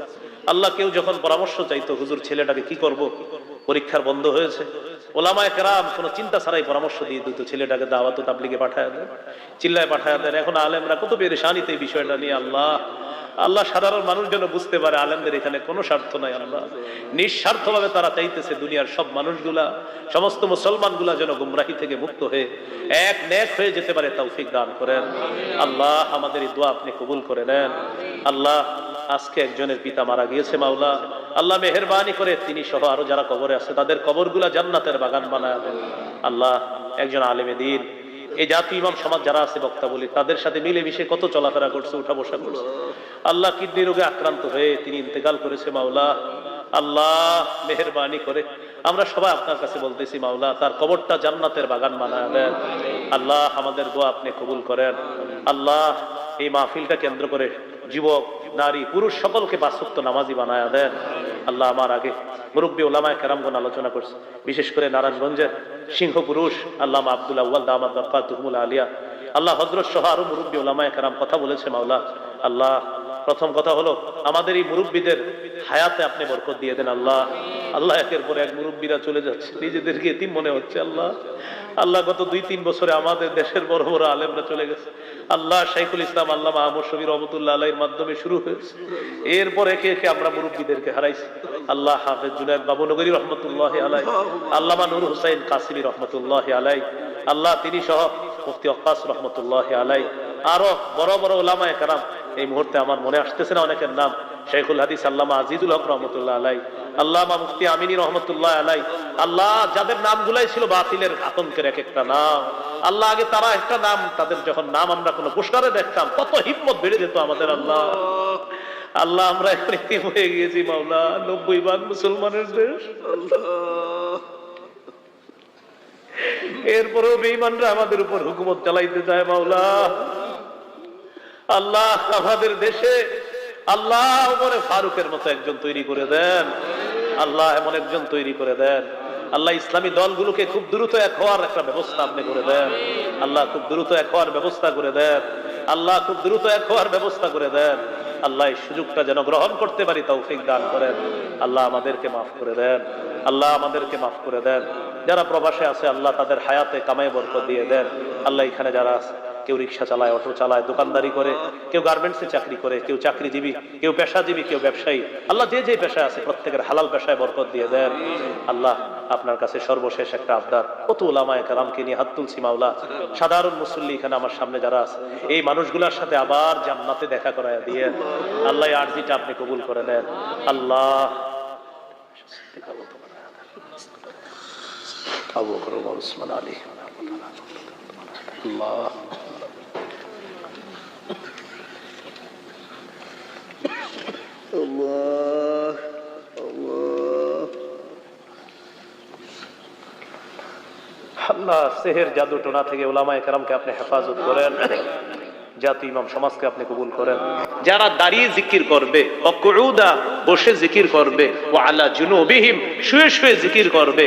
আল্লাহ কেউ যখন পরামর্শ চাইতো, হুজুর ছেলেটাকে কি করব, পরীক্ষার বন্ধ হয়েছে, ওলামায়ে কেরাম কোনো চিন্তা ছাড়াই পরামর্শ দিয়ে দিত, ছেলেটাকে দাওয়াত তাবলীগে পাঠায় দেন, চিল্লায় পাঠায় দেন। এখন আলেমরা কত পেরেশানিতে এই বিষয়টা নিয়ে। আল্লাহ আল্লাহ সাধারণ মানুষ যেন বুঝতে পারে আলেমদের এখানে কোনো স্বার্থ নাই। আল্লাহ নিঃস্বার্থভাবে তারা চাইতেছে দুনিয়ার সব মানুষগুলা, সমস্ত মুসলমানগুলা যেন গুমরাহি থেকে মুক্ত হয়ে এক নেক হয়ে যেতে পারে, তৌফিক দান করেন আল্লাহ। আমাদের এই দোয়া আপনি কবুল করে নেন আল্লাহ। আজকে একজনের পিতা মারা গিয়েছে মাওলা, আল্লাহ মেহেরবানি করে তিনি সহ আরো যারা কবরে আছে তাদের কবরগুলা জান্নাতের বাগান বানায় দেন আল্লাহ। একজন আলেমে দ্বীন, এই জাতি ইমাম সমাজ যারা আছে বক্তা বলি, তাদের সাথে মিলেমিশে কত চলাফেরা করছে, উঠা বসা করছে। আল্লাহ কিডনি রোগে আক্রান্ত হয়ে তিনি ইন্তেকাল করেছে মাওলা। আল্লাহ মেহেরবানি করে আমরা সবাই আপনার কাছে বলতেছি মাওলা, তার কবরটা জান্নাতের বাগান বানায় দেন আল্লাহ। আমাদের দোয়া আপনি কবুল করেন আল্লাহ। এই মাহফিলটা কেন্দ্র করে যুবক, নারী, পুরুষ সকলকে 5 ওয়াক্ত নামাজি বানায় দেন আল্লাহ। আমার আগে মুরব্বী ওলামায়ে কেরামগণ আলোচনা করছে, বিশেষ করে নারায়ণগঞ্জের সিংহ পুরুষ আল্লামা আব্দুল আউয়াল দামাত বরকাতুহুল আলিয়া, আল্লাহ হযরত সহ আরো মুরব্বী ওলামায়ে কেরাম কথা বলেছে মাওলা। আল্লাহ প্রথম কথা হলো আমাদের এই মুরব্বীদের হায়াতে আপনি বরকত দিয়ে দেন আল্লাহ। আল্লাহ একের পর এক মুরব্বীরা চলে যাচ্ছে, নিজেদেরকে এতিম মনে হচ্ছে আল্লাহ। আল্লাহ গত 2-3 বছরে আমাদের দেশের বড় বড় আলেমরা চলে গেছে আল্লাহ। শাইখুল ইসলাম আল্লামা আহমদ শফি রহমতুল্লাহ আলাইহির মাধ্যমে শুরু হয়েছে, এরপর একে একে আমরা মুরব্বীদেরকে হারাইছি আল্লাহ। হাফেজ জুনায়েদ বাবুনগরী রহমতুল্লাহি আলাইহি, আল্লামা নূর হুসাইন কাসিমি রহমতুল্লাহি আলাইহি আল্লাহ, তিনি সহ মুফতি ওয়াক্কাস রহমতুল্লাহি আলাইহি, আরো বড় বড় উলামায়ে কেরাম এই মুহূর্তে আমার মনে আসতেছে না অনেকের নাম, শেখুল হাদিস আল্লামা আজিজুল হক রহমতুল্লাহ আলাই, আল্লামা মুফতি আমিনী রহমতুল্লাহ আলাই, আল্লাহ যাদের নামগুলাই ছিল বাতিলের আতঙ্কের এক একটা নাম, আল্লাহ আগে তারা একটা নাম, তাদের যখন নাম আমরা কোনো পোস্টারে দেখতাম কত হিম্মত বেড়ে যেত আমাদের। আল্লাহ আল্লাহ আমরা এখন এতিম হয়ে গিয়েছি মাওলা, 90% মুসলমানের দেশ, এরপরেও বেঈমানরা আমাদের উপর হুকুমত চালাইতে চায় মাওলা। আল্লাহ আমাদের দেশে আল্লাহ ওমরে ফারুকের মতো একজন তৈরি করে দেন, আল্লাহ এমন একজন তৈরি করে দেন। আল্লাহ ইসলামী দলগুলোকে খুব দ্রুত এক হওয়ার একটা ব্যবস্থা আপনি করে দেন, আল্লাহ খুব দ্রুত এক হওয়ার ব্যবস্থা করে দেন, আল্লাহ খুব দ্রুত এক হওয়ার ব্যবস্থা করে দেন। আল্লাহ এই সুযোগটা যেন গ্রহণ করতে পারি তৌফিক দান করেন। আল্লাহ আমাদেরকে মাফ করে দেন, আল্লাহ আমাদেরকে মাফ করে দেন। যারা প্রবাসে আছে আল্লাহ তাদের হায়াতে কামাই বরকত দিয়ে দেন। আল্লাহ এখানে যারা আছে, কেউ রিক্সা চালায়, অটো চালায়, দোকানদারি করে, কেউ গার্মেন্টসে চাকরি করে, কেউ চাকরিজীবী, কেউ পেশাজীবী, কেউ ব্যবসায়ী, আল্লাহ যে যে পেশায় আছে প্রত্যেকের হালাল পেশায় বরকত দিয়ে দেন। আল্লাহ আপনার কাছে সর্বশেষ একটা আবদার, কত উলামায়ে কেরামকে নিয়ে হাত তুলছি মাওলা, সাধারণ মুসল্লি এখানে আমার সামনে যারা আছে এই মানুষগুলোর সাথে আবার জান্নাতে দেখা করায় দিয়ে আল্লাহ এই আরজিটা আপনি কবুল করে নেন। আল্লাহ আবু বকর ওমর ওসমান আলী, আল্লাহ আল্লাহ আল্লাহ আল্লাহ সেহের জাদু টোনা থেকে উলামায়ে কেরামকে আপনি হেফাজত করেন, জাতি ইমাম সমাজকে আপনি কবুল করেন। যারা দাঁড়িয়ে জিকির করবে, অকুউদা বসে জিকির করবে, ওয়া আলা জুনুবিহিম শুয়ে শুয়ে জিকির করবে,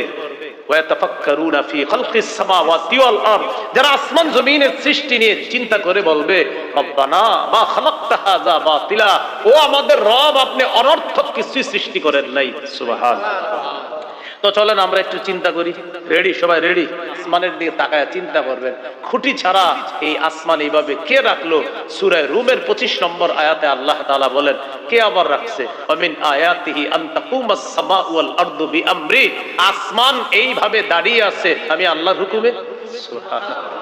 ওয়া ইয়াতাফাক্কারুনা ফি খালকিস সামাওয়াতি ওয়াল আরদ, যারা আসমান জমিনের সৃষ্টি নিয়ে চিন্তা করে বলবে রব্বানা মা খালাকতা হাযা বাতিলা, ও আমাদের রব আপনি অনর্থক কিছু সৃষ্টি করেন নাই। সুবহানাল্লাহ। তো চলেন আমরা একটু চিন্তা করি, রেডি সবাই রেডি, আসমানের দিকে তাকায় চিন্তা করবেন, খুঁটি ছাড়া এই আসমান এইভাবে কে রাখলো? সূরা রুমের 25 নম্বর আয়াতে আল্লাহ তাআলা বলেন কে আবার রাখছে, ওয়ামিন আয়াতিহি আন তাকুমাস সামাউ ওয়াল আরদু বিআমরি, আসমান এইভাবে দাঁড়িয়ে আছে আমি আল্লাহর হুকুমে। সুবহানাল্লাহ।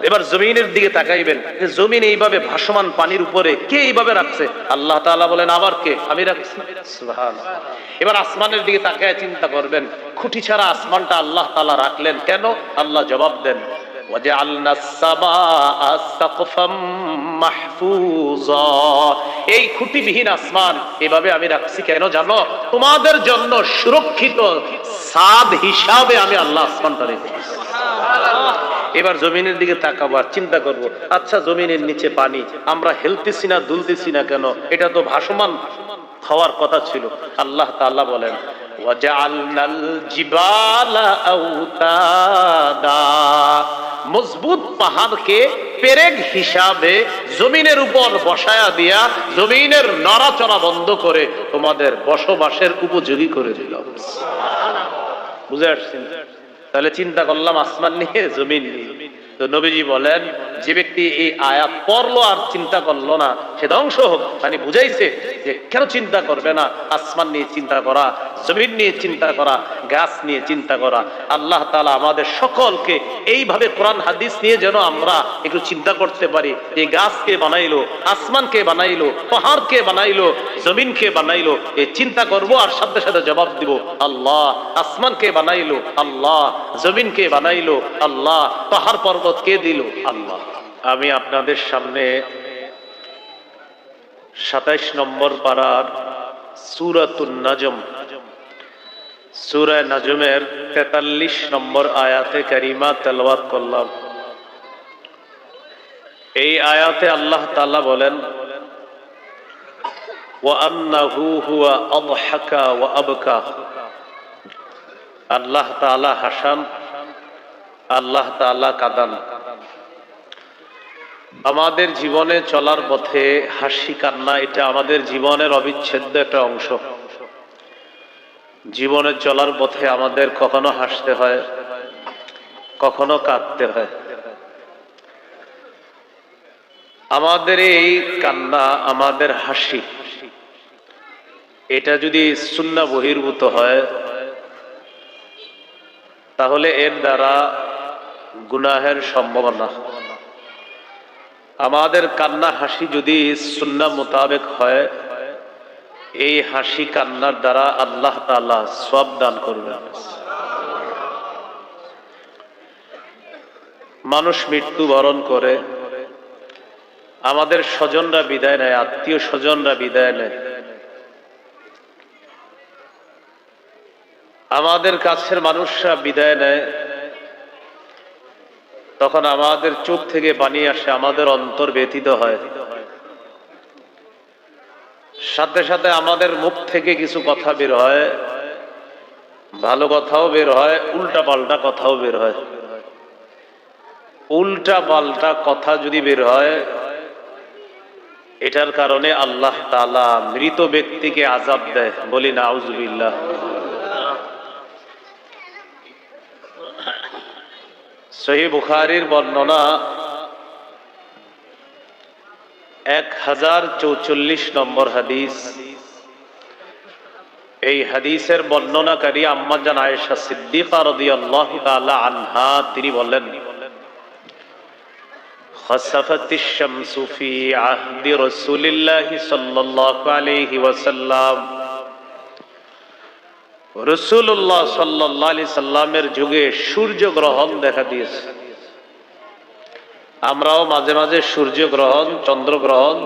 এবার জমিনের দিকে তাকাইবেন, যে জমিন এইভাবে ভাসমান পানির উপরে কে এইভাবে রাখছে? আল্লাহ তাআলা বলেন আবার কে? আমি রাখছি। সুবহানাল্লাহ। এবার আসমানের দিকে তাকায় চিন্তা করবেন, খুঁটি ছাড়া আসমানটা আল্লাহ তাআলা রাখলেন কেন? আল্লাহ জবাব দেন ওয়াজআলনাস সামাআ সাকফাম মাহফুজা, এই খুঁটিবিহীন আসমান এভাবে আমি রাখছি কেন জানো? তোমাদের জন্য সুরক্ষিত ছাদ হিসাবে আমি আল্লাহ আসমানটা রেখেছি। এবার জমিনের দিকে তাকাবো আর চিন্তা করব, আচ্ছা জমিনের নিচে পানি, আমরা হেলতেছি না দুলতেছি না কেন? এটা তো ভাসমান হওয়ার কথা ছিল। আল্লাহ তাআলা বলেন ওয়াজআলনাল জিবালা আওতাদা, মজবুত পাহাড়কে পেরেক হিসাবে জমিনের উপর বসায়া দিয়া জমিনের নড়াচড়া বন্ধ করে তোমাদের বসবাসের উপযোগী করে দিলাম। বুঝে আসছেন? তাহলে চিন্তা করলাম আসমান নিয়ে জমিন নিয়ে। তো নবীজি বলেন যে ব্যক্তি এই আয়াত পড়লো আর চিন্তা করলো না সে ধ্বংস হোক। মানে বুঝাইছে যে কেন চিন্তা করবে না, আসমান নিয়ে চিন্তা করা, জমিন নিয়ে চিন্তা করা, গাছ নিয়ে চিন্তা করা। আল্লাহ তাআলা আমাদের সকলকে এইভাবে কোরআন হাদিস নিয়ে যেন আমরা একটু চিন্তা করতে পারি, এই গাছকে বানাইলো, আসমানকে বানাইলো, পাহাড়কে বানাইলো, জমিনকে বানাইলো, এই চিন্তা করব আর সাথে সাথে জবাব দিব আল্লাহ। আসমানকে বানাইলো আল্লাহ, জমিনকে বানাইলো আল্লাহ, পাহাড় পর্বত কে দিল? আল্লাহ। আমি আপনাদের সামনে 27 নম্বর পারার সূরাতুন নাজম, সূরা নাজমের 43 নম্বর আয়াতে কারিমা তেলাওয়াত করলাম। এই আয়াতে আল্লাহ তাআলা বলেন ওয়া আন্নাহু হুয়া আযহাকা ওয়া আবকা, আল্লাহ তাআলা হাসান, আল্লাহ তাআলা কাঁদান। আমাদের জীবনে চলার পথে হাসি কান্না এটা আমাদের জীবনের অবিচ্ছেদ্য একটা অংশ। জীবনে চলার পথে আমাদের কখনো হাসতে হয়, কখনো কাঁদতে হয়। আমাদের এই কান্না, আমাদের হাসি, এটা যদি সুন্নাহ বহির্ভূত হয় তাহলে এর দ্বারা গুনাহের সম্ভাবনা। আমাদের কান্না হাসি যদি সুন্নাহ মোতাবেক হয় এই হাসি কান্নার দ্বারা আল্লাহ তাআলা সওয়াব দান করবেন। মানুষ মৃত্যুবরণ করে, আমাদের স্বজনরা বিদায় নেয়, আত্মীয় স্বজনরা বিদায় নেয়, আমাদের কাছের মানুষরা বিদায় নেয়, তখন আমাদের চোখ থেকে পানি আসে, আমাদের অন্তর ব্যথিত হয়। সাথে সাথে আমাদের মুখ থেকে কিছু কথা বের হয়, ভালো কথাও বের হয়, উল্টা পাল্টা কথাও বের হয়। উল্টা পাল্টা কথা যদি বের হয়, এটার কারণে আল্লাহ তাআলা মৃত ব্যক্তিকে আযাব দেয়। বলি নাউযুবিল্লাহ। সহিহ বুখারীর বর্ণনা 1044 নম্বর হাদিস। এই হাদিসের বর্ণনাকারী আম্মা জান আয়েশা সিদ্দিকা রাদিয়াল্লাহু তাআলা আনহা, তিনি বলেন, খাসাফাতিশ শামসু ফি আহদি রাসূলিল্লাহি সাল্লাল্লাহু আলাইহি ওয়াসাল্লাম, রাসূলুল্লাহ সাল্লাল্লাহু আলাইহি সাল্লামের যুগে সূর্যগ্রহণ দেখা দিয়েছে। আমরাও মাঝে মাঝে সূর্যগ্রহণ, চন্দ্রগ্রহণ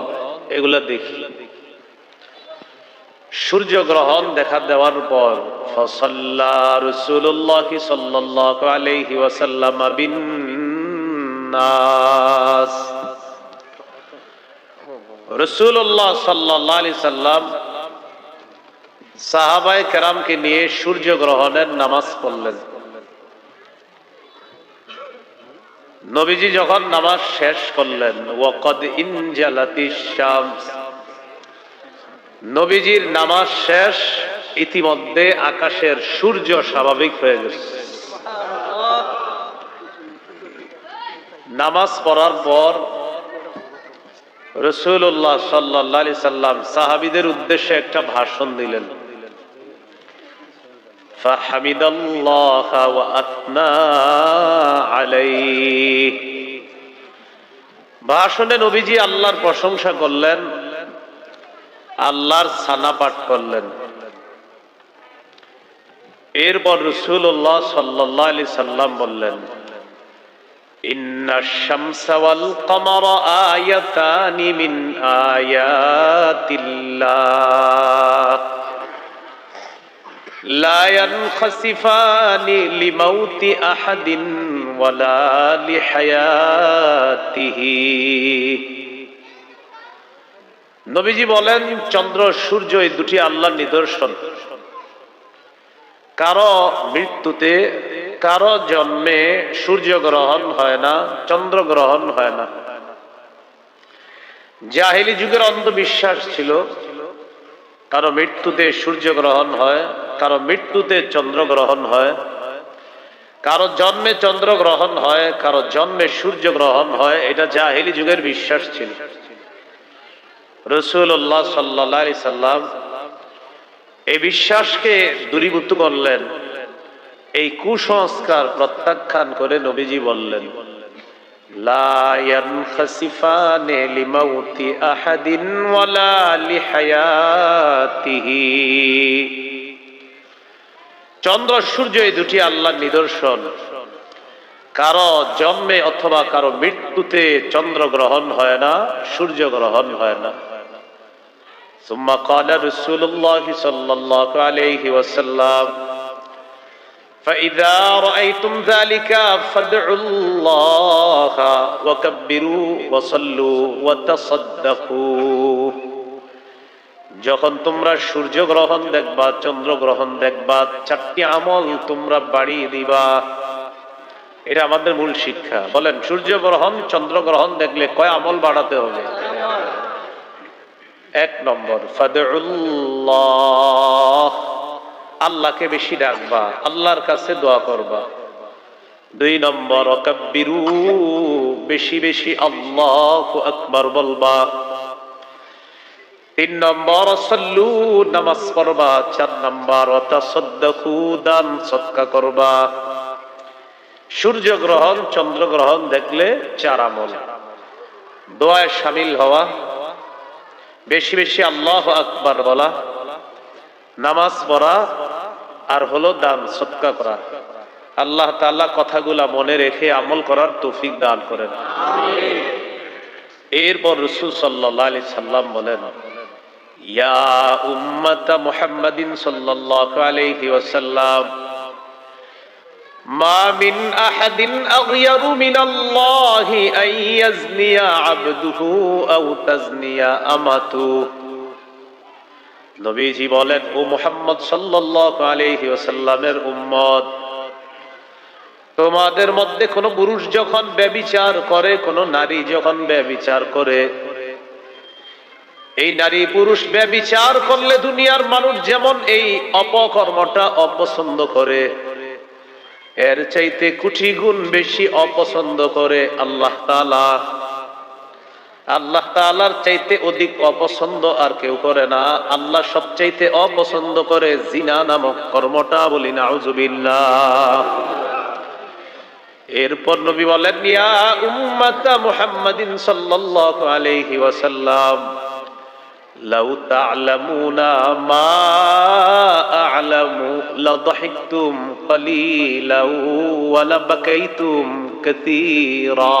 এগুলা দেখি। সূর্যগ্রহণ দেখা দেওয়ার পর ফাসাল্লা রাসূলুল্লাহ সাল্লাল্লাহু আলাইহি ওয়াসাল্লাম বিন নাস, রাসূলুল্লাহ সাল্লাল্লাহু আলাইহি সাল্লাম সাহাবায়ে কেরামকে নিয়ে সূর্যগ্রহণের নামাজ পড়লেন। নবীজি যখন নামাজ শেষ করলেন, ওয়াকাদ ইনজালাতিশ শামস, নবীজির নামাজ শেষ, ইতিমধ্যে আকাশের সূর্য স্বাভাবিক হয়ে গেছে। নামাজ পড়ার পর রাসূলুল্লাহ সাল্লাল্লাহু আলাইহি সাল্লাম সাহাবীদের উদ্দেশ্যে একটা ভাষণ দিলেন। ফাহামিদাল্লাহ ওয়া আথনা আলাইহি, ভাষণে নবীজি আল্লাহর প্রশংসা করলেন, আল্লাহর সানা পাঠ করলেন। এরপর রাসূলুল্লাহ সাল্লাল্লাহু আলাইহি সাল্লাম বললেন, ইন্নাশ শামসা ওয়াল কমারা আয়াতানি মিন আয়াতিল্লাহ লা ইয়ানখাসিফানি লিমাউতি আহাদিন ওয়ালা লিহায়াতিহি। নবীজি বলেন, চন্দ্র সূর্য এই দুটি আল্লাহর নিদর্শন। কারো মৃত্যুতে, কারো জন্মে সূর্যগ্রহণ হয় না, চন্দ্রগ্রহণ হয় না। জাহেলি যুগের অন্ধবিশ্বাস ছিল, কারো মৃত্যুতে সূর্যগ্রহণ হয়, কারো মৃত্যুতে চন্দ্রগ্রহণ হয়, কারো জন্মে চন্দ্রগ্রহণ হয়, কারো জন্মে সূর্যগ্রহণ হয়। এটা জাহেলি যুগের বিশ্বাস ছিল। রাসূলুল্লাহ সাল্লাল্লাহু আলাইহি সাল্লাম এই বিশ্বাসকে দূরীভূত করলেন। এই কুসংস্কার প্রত্যাখ্যান করে নবীজি বললেন, লা ইয়ানখাসিফানি লিমাউতি আহাদিন ওয়ালা লিহায়াতিহি। চন্দ্র সূর্য এই দুটি আল্লাহর নিদর্শন। কারো জন্মে অথবা কারো মৃত্যুতে চন্দ্রগ্রহণ হয় না, সূর্যগ্রহণ হয় না। ثم قال رسول الله صلى الله عليه وسلم فإذا رأيتم ذلك فادعوا الله وكبروا وصلوا وتصدقوا। যখন তোমরা সূর্যগ্রহণ দেখবা, চন্দ্রগ্রহণ দেখবা, চারটি আমল তোমরা বাড়িয়ে দিবা। এটা আমাদের মূল শিক্ষা। বলেন, সূর্যগ্রহণ, চন্দ্রগ্রহণ দেখলে কয় আমল বাড়াতে হবে? 1 নম্বর, ফাদউল্লাহ, আল্লাহকে বেশি ডাকবা, আল্লাহর কাছে দোয়া করবা। 2 নম্বর, ওয়াকাব্বিরু, বেশি বেশি আল্লাহু আকবার বলবা। 3 নম্বর, সাল্লু, নামাজ পড়বা। 4 নম্বর, ওয়াতাসাদ্দাকু, দান সদকা করবা। সূর্যগ্রহণ, চন্দ্রগ্রহণ দেখলে 4 আমল। দোয়ায় শামিল হওয়া, বেশি বেশি আল্লাহু আকবার বলা, নামাজ পড়া আর হলো দান সদকা করা। আল্লাহ তাআলা কথাগুলা মনে রেখে আমল করার তৌফিক দান করেন। এরপর রাসূল সাল্লাল্লাহু আলাইহি সাল্লাম বলেন, ইয়া উম্মাতা মুহাম্মাদিন সাল্লাল্লাহু আলাইহি ওয়াসাল্লাম, মা মিন আহাদিন আগয়ারু মিনাল্লাহি আন ইয়াজনিয়া আবদুহু আও তাজনিয়া আমাতু। নবীজি বলেন, ও মুহাম্মদ সাল্লাল্লাহু আলাইহি ওয়াসাল্লামের উম্মত, তোমাদের মধ্যে কোন পুরুষ যখন ব্যভিচার করে, কোন নারী যখন ব্যভিচার করে, এই নারী পুরুষ ব্যভিচার করলে দুনিয়ার মানুষ যেমন এই অপকর্মটা অপছন্দ করে, এর চাইতে কোটি গুণ বেশি অপছন্দ করে আল্লাহ তাআলা। আল্লাহ তাআলার চাইতে অধিক অপছন্দ আর কেউ করে না। আল্লাহ সবচাইতে অপছন্দ করে জিনা নামক কর্মটা, বলি নাউজুবিল্লাহ। এরপর নবী বলেন, ইয়া উম্মাতা মুহাম্মাদিন সাল্লাল্লাহু আলাইহি ওয়াসাল্লাম, লাউ তা'লামুনা মা আ'লামু লাযহিকতুম কালীলাও ওয়া লাবাকাইতুম কাসীরা।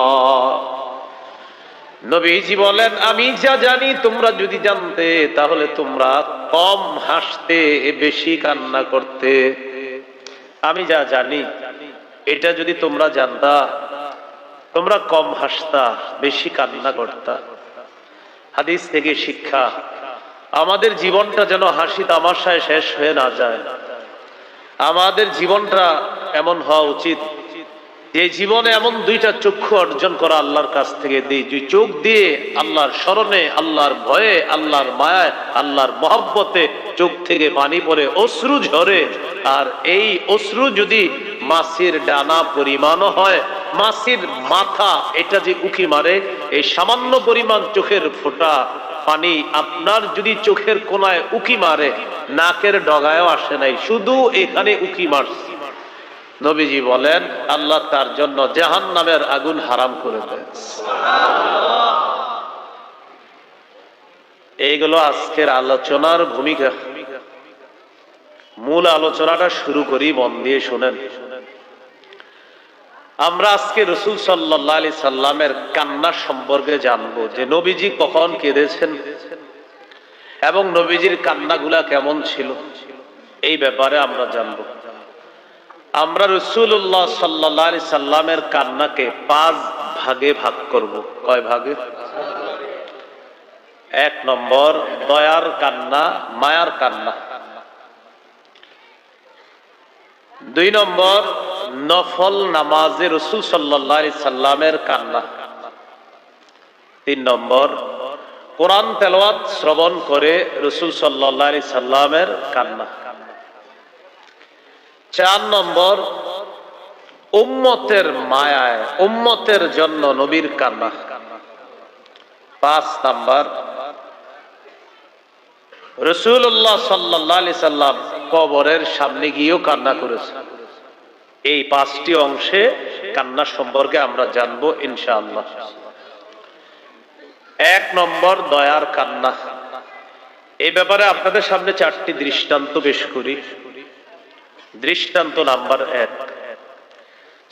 নবীজি বলেন, আমি যা জানি তোমরা যদি জানতে তাহলে তোমরা কম হাসতে, বেশি কান্না করতে। আমি যা জানি এটা যদি তোমরা জানতা, তোমরা কম হাসতা, বেশি কান্না করতা। হাদিস থেকে শিক্ষা, আমাদের জীবনটা যেন হাসি তামাশায় শেষ হয়ে না যায়। আমাদের জীবনটা এমন হওয়া উচিত যে জীবনে এমন দুইটা চক্ষু অর্জন করা আল্লাহর কাছ থেকে, দুই চোখ দিয়ে আল্লাহর স্মরণে, আল্লাহর ভয়ে, আল্লাহর মায়ায়, আল্লাহর মহব্বতে চোখ থেকে পানি পড়ে, অশ্রু ঝরে। আর এই অশ্রু যদি মাছির ডানা পরিমাণও হয়, মাছির মাথা এটা যে উকি মারে, এই সামান্য পরিমাণ চোখের ফোঁটা পানি আপনার যদি চোখের কোনায় উকি মারে, নাকের ডগায়ও আসে নাই, শুধু এখানে উকি মারছে, নবীজি বলেন আল্লাহ তার জন্য জাহান্নামের আগুন হারাম করে দেয়। এইগুলো আজকের আলোচনার ভূমিকা। মূল আলোচনাটা শুরু করি, মন দিয়ে শুনেন। আমরা আজকে রাসূল সাল্লাল্লাহু আলাইহি সাল্লামের কান্না সম্পর্কে জানবো, যে নবীজি কখন কেঁদেছেন এবং নবীজির কান্নাগুলা কেমন ছিল, এই ব্যাপারে আমরা জানবো। আমরা রাসূলুল্লাহ সাল্লাল্লাহু আলাইহি সাল্লামের কান্নাকে 5 ভাগে ভাগ করব। কয় ভাগে? 1 নম্বর দয়ার কান্না, মায়ার কান্না। 2 নম্বর নফল নামাজে রাসূল সাল্লাল্লাহু আলাইহি সাল্লামের কান্না। 3 নম্বর কোরআন তেলাওয়াত শ্রবণ করে রাসূল সাল্লাল্লাহু আলাইহি সাল্লামের কান্না। 4 নম্বর উম্মতের মায়ায়, উম্মতের জন্য নবীর কান্না। 5 নম্বর রাসূলুল্লাহ সাল্লাল্লাহু আলাইহি সাল্লাম কবরের সামনে গিয়েও কান্না করেছে। এই 5টি অংশে কান্না সম্পর্কে আমরা জানবো ইনশাআল্লাহ। 1 নম্বর দয়ার কান্না। এই ব্যাপারে আপনাদের সামনে 4টি দৃষ্টান্ত পেশ করি। দৃষ্টান্ত নাম্বার 1,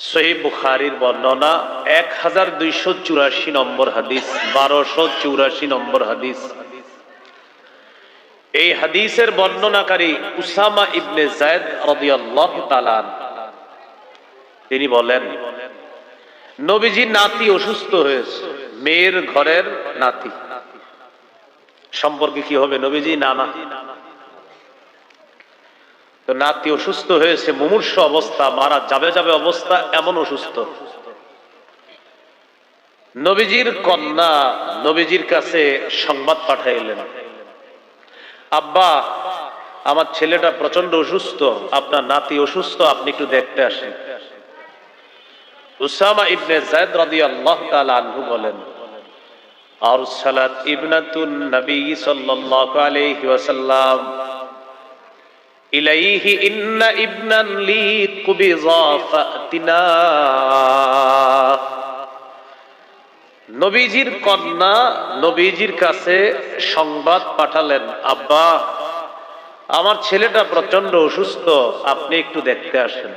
সহিহ বুখারীর বর্ণনা 1284 নম্বর হাদিস, 1284 নম্বর হাদিস। এই হাদিসের বর্ণনাকারী উসামা ইবনে যায়েদ রাদিয়াল্লাহু তাআলা আনহু, তিনি বলেন, নবীজির নাতি অসুস্থ হয়েছে, মেয়ের ঘরের নাতি। সম্পর্কে কি হবে? নবীজি নানা। তো নাতি অসুস্থ হয়েছে, মুমূর্ষ অবস্থা, মারা যাবে যাবে অবস্থা, এমন অসুস্থ। নবীজির কন্যা নবীজির কাছে সংবাদ পাঠাইলেন, আব্বা, আমার ছেলেটা প্রচন্ড অসুস্থ, আপনার নাতি অসুস্থ, আপনি একটু দেখতে আসেন। উসামা ইবনে যায়েদ রাদিয়াল্লাহু তাআলা আনহু বলেন, আরসালাত ইবনাতুন নবী সাল্লাল্লাহু আলাইহি ওয়াসাল্লাম ইলাইহি ইন্না ইবনান লি কুবিযা ফাতিনা। নবীজির কন্যা নবীজির কাছে সংবাদ পাঠালেন, আব্বা, আমার ছেলেটা প্রচন্ড অসুস্থ, আপনি একটু দেখতে আসেন।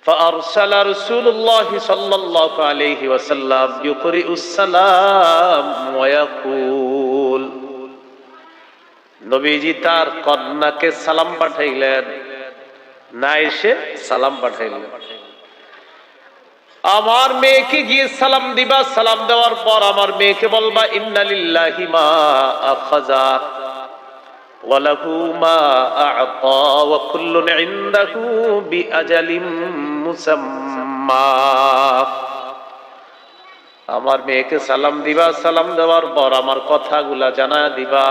فأرسل رسول الله صلى الله عليه وسلم يقرئ السلام ويقول, নবীজি তার কন্যাকে সালাম পাঠাইলেন, না এসে সালাম পাঠাইলেন। আমার মেয়েকে গিয়ে সালাম দিবা, সালাম দেওয়ার পর আমার মেয়েকে বলবা ইন্না লিল্লাহি মা আখাযা ওয়া লাহু মা আ'তা ওয়া কুল্লুন ইনদাহু বিআজালিম মুসাম্মা। আমার মেয়েকে সালাম দিবা, সালাম দেওয়ার পর আমার কথাগুলা জানায়া দিবা।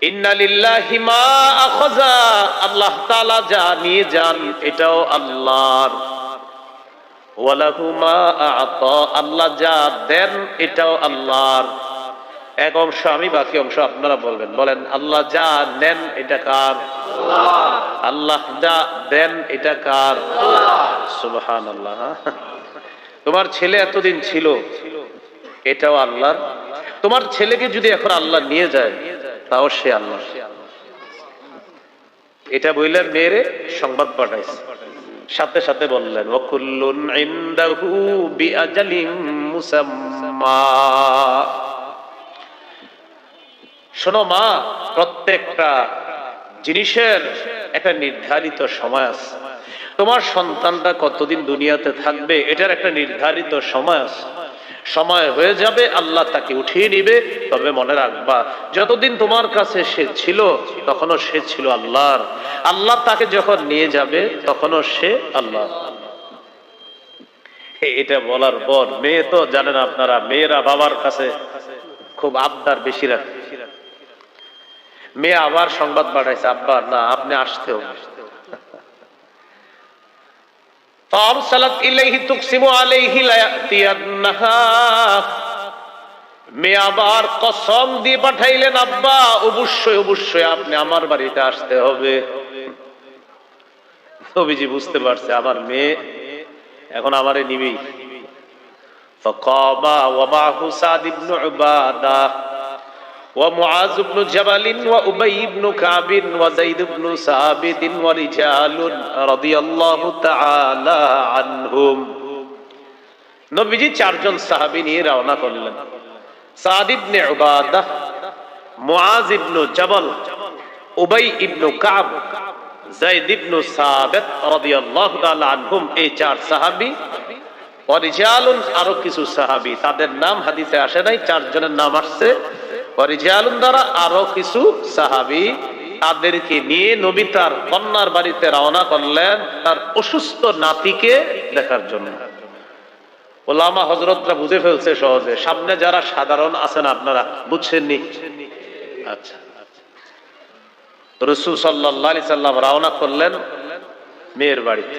ইন্না লিল্লাহি মা আখাযা, আল্লাহ তাআলা যা নিয়ে যান এটাও আল্লাহর। ওয়া লাহু মা আ'তা, আল্লাহ যা দেন এটাও আল্লাহর। এক অংশ আমি, বাকি অংশ আপনারা বলবেন। বলেন, আল্লাহ যা নেন এটা কার? আল্লাহ। আল্লাহ যা দেন এটা কার? আল্লাহ। সুবহানাল্লাহ। তোমার ছেলে এতদিন ছিল, এটাও আল্লাহর। তোমার ছেলেকে যদি এখন আল্লাহ নিয়ে যায়, তাও সে আল্লাহ। এটা বললেন, মেয়েরে সংবাদ পাঠাইছে, সাথে সাথে বললেন ওয়া কুল্লুন ইনদাহু বিআজালিম মুসাম্মা। শোনো মা, প্রত্যেকটা জিনিসের একটা নির্ধারিত সময় আছে। তোমার সন্তানটা কতদিন দুনিয়াতে থাকবে এটার একটা নির্ধারিত সময় আছে। সময় হয়ে যাবে, আল্লাহ তাকে উঠিয়ে নিবে। তবে মনে রাখবা, যতদিন তোমার কাছে সে ছিল তখনও সে ছিল আল্লাহর। আল্লাহ তাকে যখন নিয়ে যাবে তখনও সে আল্লাহ। এটা বলার পর মেয়ে তো জানেন আপনারা, মেয়েরা বাবার কাছে খুব আবদার বেশি রাখে। মেয়ে আবার সংবাদ পাঠাইছে, আব্বা না, আপনি আসতে হবে। فأرسلت إليه تقسم عليه ليأتينها, মেয়ে আবার কসম দিয়ে পাঠাইলেন, আব্বা অবশ্যই অবশ্যই আপনি আমার বাড়িতে আসতে হবে। নবীজি বুঝতে পারছে আমার মেয়ে এখন আমারে নিবেই। فقام ومعه سعد بن عبادة ومعاذ بن جبل وأبي بن كعب وزيد بن ثابت ورجال رضي الله تعالى عنهم. নবীজি চারজন সাহাবী নিয়ে রওনা করলেন। সাদ ইবনে উবাদাহ, মুআজ ইবনে জাবাল, উবাই ইবনে কাব, যায়েদ ইবনে সাবিত রাদিয়াল্লাহু তাআলা আনহুম, এই চার সাহাবী। ওয়ারিজালুন, আরো কিছু সাহাবী, তাদের নাম হাদিসে আসে নাই, চারজনের নাম আসছে। ওয়ারিজালুন দ্বারা আরো কিছু সাহাবী, তাদেরকে নিয়ে নবী তার কন্যার বাড়িতে রওনা করলেন তার অসুস্থ নাতিকে দেখার জন্য। ওলামা হযরতরা বুঝে ফেলছে সহজে, সামনে যারা সাধারণ আছেন আপনারা বুঝছেননি। আচ্ছা, রাসূল সাল্লাল্লাহু আলাইহি সাল্লাম রওনা করলেন মেয়ের বাড়িতে।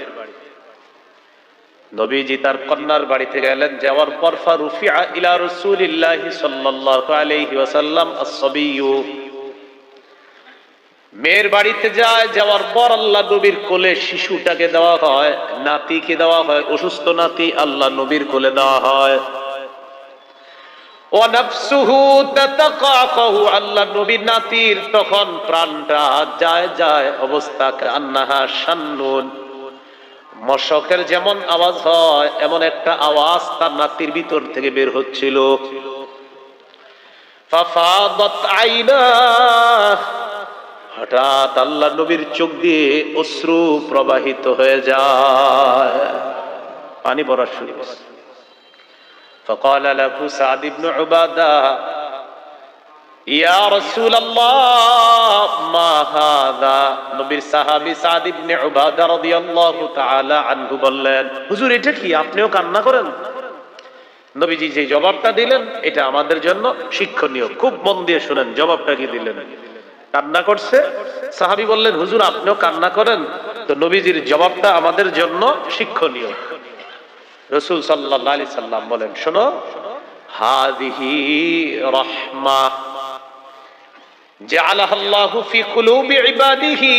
নবীজি তার কন্যার বাড়িতে গেলেন। যাওয়ার পর ফারুফিআ ইলা রাসূলিল্লাহি সাল্লাল্লাহু আলাইহি ওয়াসাল্লাম আস-সাবিয়্যু, মেয়ের বাড়িতে যায়। যাওয়ার পর আল্লাহ নবীর কোলে শিশুটাকে দেওয়া হয়, নাতিকে দেওয়া হয়, অসুস্থ নাতি আল্লাহ নবীর কোলে দেওয়া হয়। ওয়া নাফসুহু তাতাকাফু, আল্লাহ নবীর নাতির তখন প্রাণটা যায় যায় অবস্থা কান্নাহা শান্নুন, মশকের যেমন আওয়াজ হয় এমন একটা আওয়াজ তার নাতির ভিতর থেকে বের হচ্ছিল। ফাফাদাত আইনা, হঠাৎ আল্লাহ নবীর চোখ দিয়ে অশ্রু প্রবাহিত হয়ে যায়, পানি পড়া শুরু হয়েছে। فقال له سعد بن عبادة يا رسول الله ما هذا, নবীর সাহাবী সাদ ইবনে উবাদা রাদিয়াল্লাহু তাআলা আনহু বললেন, হুজুর এটা কি, আপনিও কান্না করেন? নবীজি যে জবাবটা দিলেন এটা আমাদের জন্য শিক্ষণীয়, খুব মন দিয়ে শুনেন জবাবটা কি দিলেন। কান্না করছে, সাহাবী বললেন হুজুর আপনিও কান্না করেন? তো নবীজির জবাবটা আমাদের জন্য শিক্ষণীয়। রাসূল সাল্লাল্লাহু আলাইহি সাল্লাম বলেন, শোনো, হাযিহি রাহমা জাআলাহাল্লাহু ফি কুলুবি ইবাদিহি,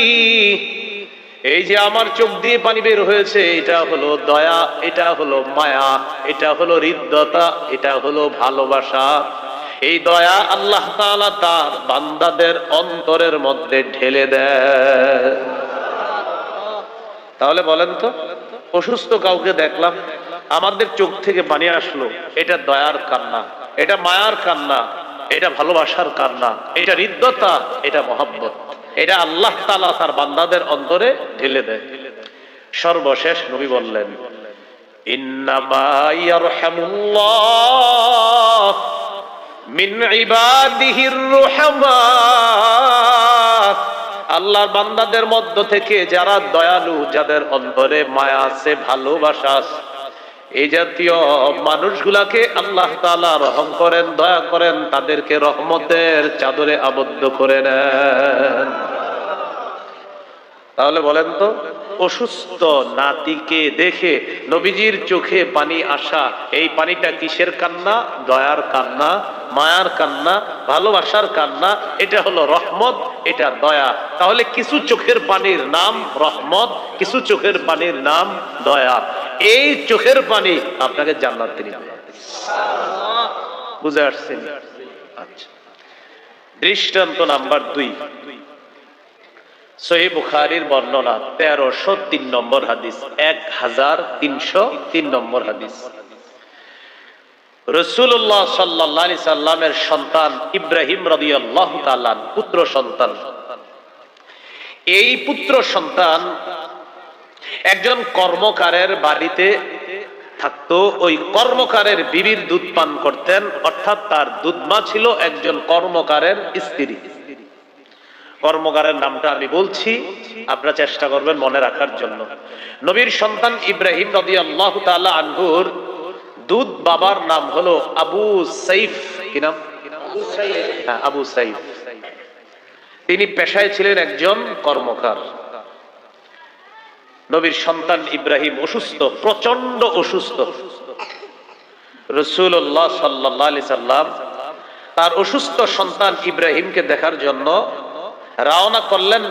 এই যে আমার চোখ দিয়ে পানি বের হয়েছে এটা হলো দয়া, এটা হলো মায়া, এটা হলো হৃদ্যতা, এটা হলো ভালোবাসা, এই দয়া আল্লাহ তাআলা তার বান্দাদের অন্তরের মধ্যে ঢেলে দেয়। তাহলে বলেন তো, অসুস্থ কাউকে দেখলাম, আমাদের চোখ থেকে পানি আসলো, এটা দয়ার কান্না, এটা মায়ার কান্না, এটা ভালোবাসার কান্না, এটা হৃদ্যতা, এটা মহব্বত, এটা আল্লাহ তাআলা তার বান্দাদের অন্তরে ঢেলে দেয়। সর্বশেষ নবী বললেন, ইন্নামা ইয়ারহামুল্লাহ মিন ইবাদিহির রুহামা, আল্লাহর বান্দাদের মধ্য থেকে যারা দয়ালু, যাদের অন্তরে মায়া আছে, ভালোবাসা আছে, এই জাতীয় মানুষগুলাকে আল্লাহ তাআলা রহম করেন, দয়া করেন, তাদেরকে রহমতের চাদরে আবদ্ধ করে নেন। তাহলে বলেন তো, অসুস্থ নাতিকে দেখে নবীজির চোখে পানি আসা, এই পানিটা কিসের কান্না? দয়ার কান্না, মায়ার কান্না, ভালোবাসার কান্না। এটা হলো রহমত, এটা দয়া। তাহলে কিছু চোখের পানির নাম রহমত, কিছু চোখের পানির নাম দয়া। এই চোখের পানি আপনাকে জান্নাতে নিয়ে যাবে। বুঝে আসছেন? আচ্ছা, দৃষ্টান্ত নাম্বার 2, সহিহ বুখারীর বর্ণনা 1303 নম্বর হাদিস, 1303 নম্বর হাদিস। রাসূলুল্লাহ সাল্লাল্লাহু আলাইহি সাল্লামের সন্তান ইব্রাহিম রাদিয়াল্লাহু তাআলা, পুত্র সন্তান। এই পুত্র সন্তান একজন কর্মকারের বাড়িতে থাকতো। ওই কর্মকারের বিবির দুধ পান করতেন, অর্থাৎ তার দুধমা ছিল একজন কর্মকারের স্ত্রী। কর্মকারের নামটা আমি বলছি, আপনারা চেষ্টা করবেন মনে রাখার জন্য। নবীর সন্তান ইব্রাহিম রাদিয়াল্লাহু তাআলা আনহুর দুধ বাবার নাম হলো আবু সাইফ। কি নাম? হ্যাঁ, আবু সাইফ। তিনি পেশায় ছিলেন একজন কর্মকার। নবীর সন্তান ইব্রাহিম অসুস্থ, প্রচন্ড অসুস্থ। রাসূলুল্লাহ সাল্লাল্লাহু আলাইহি সাল্লাম তার অসুস্থ সন্তান ইব্রাহিমকে দেখার জন্য রওনা করলেন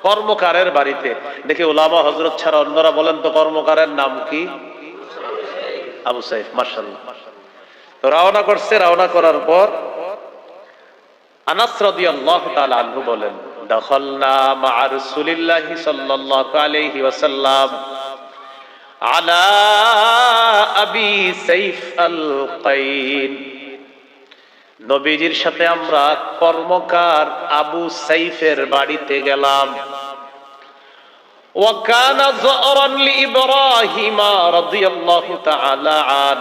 কর্মকারের বাড়িতে। দেখে উলামা হযরত ছাড়া অন্যরা বলেন তো কর্মকারের নাম কি? আবু সাইফ। মাশাআল্লাহ। তো রওনা করছে। রওনা করার পর আনাস রাদিয়াল্লাহু তাআলা আনহু বলেন, দাখালনা মা রাসূলিল্লাহি সাল্লাল্লাহু আলাইহি ওয়াসাল্লাম আলা আবি সাইফ আল কাইন। নবীজির সাথে আমরা কর্মকার আবু সাইফের বাড়িতে গেলাম। ওয়া কানা যারান লিইব্রাহিম রাদিয়াল্লাহু তাআলা আন।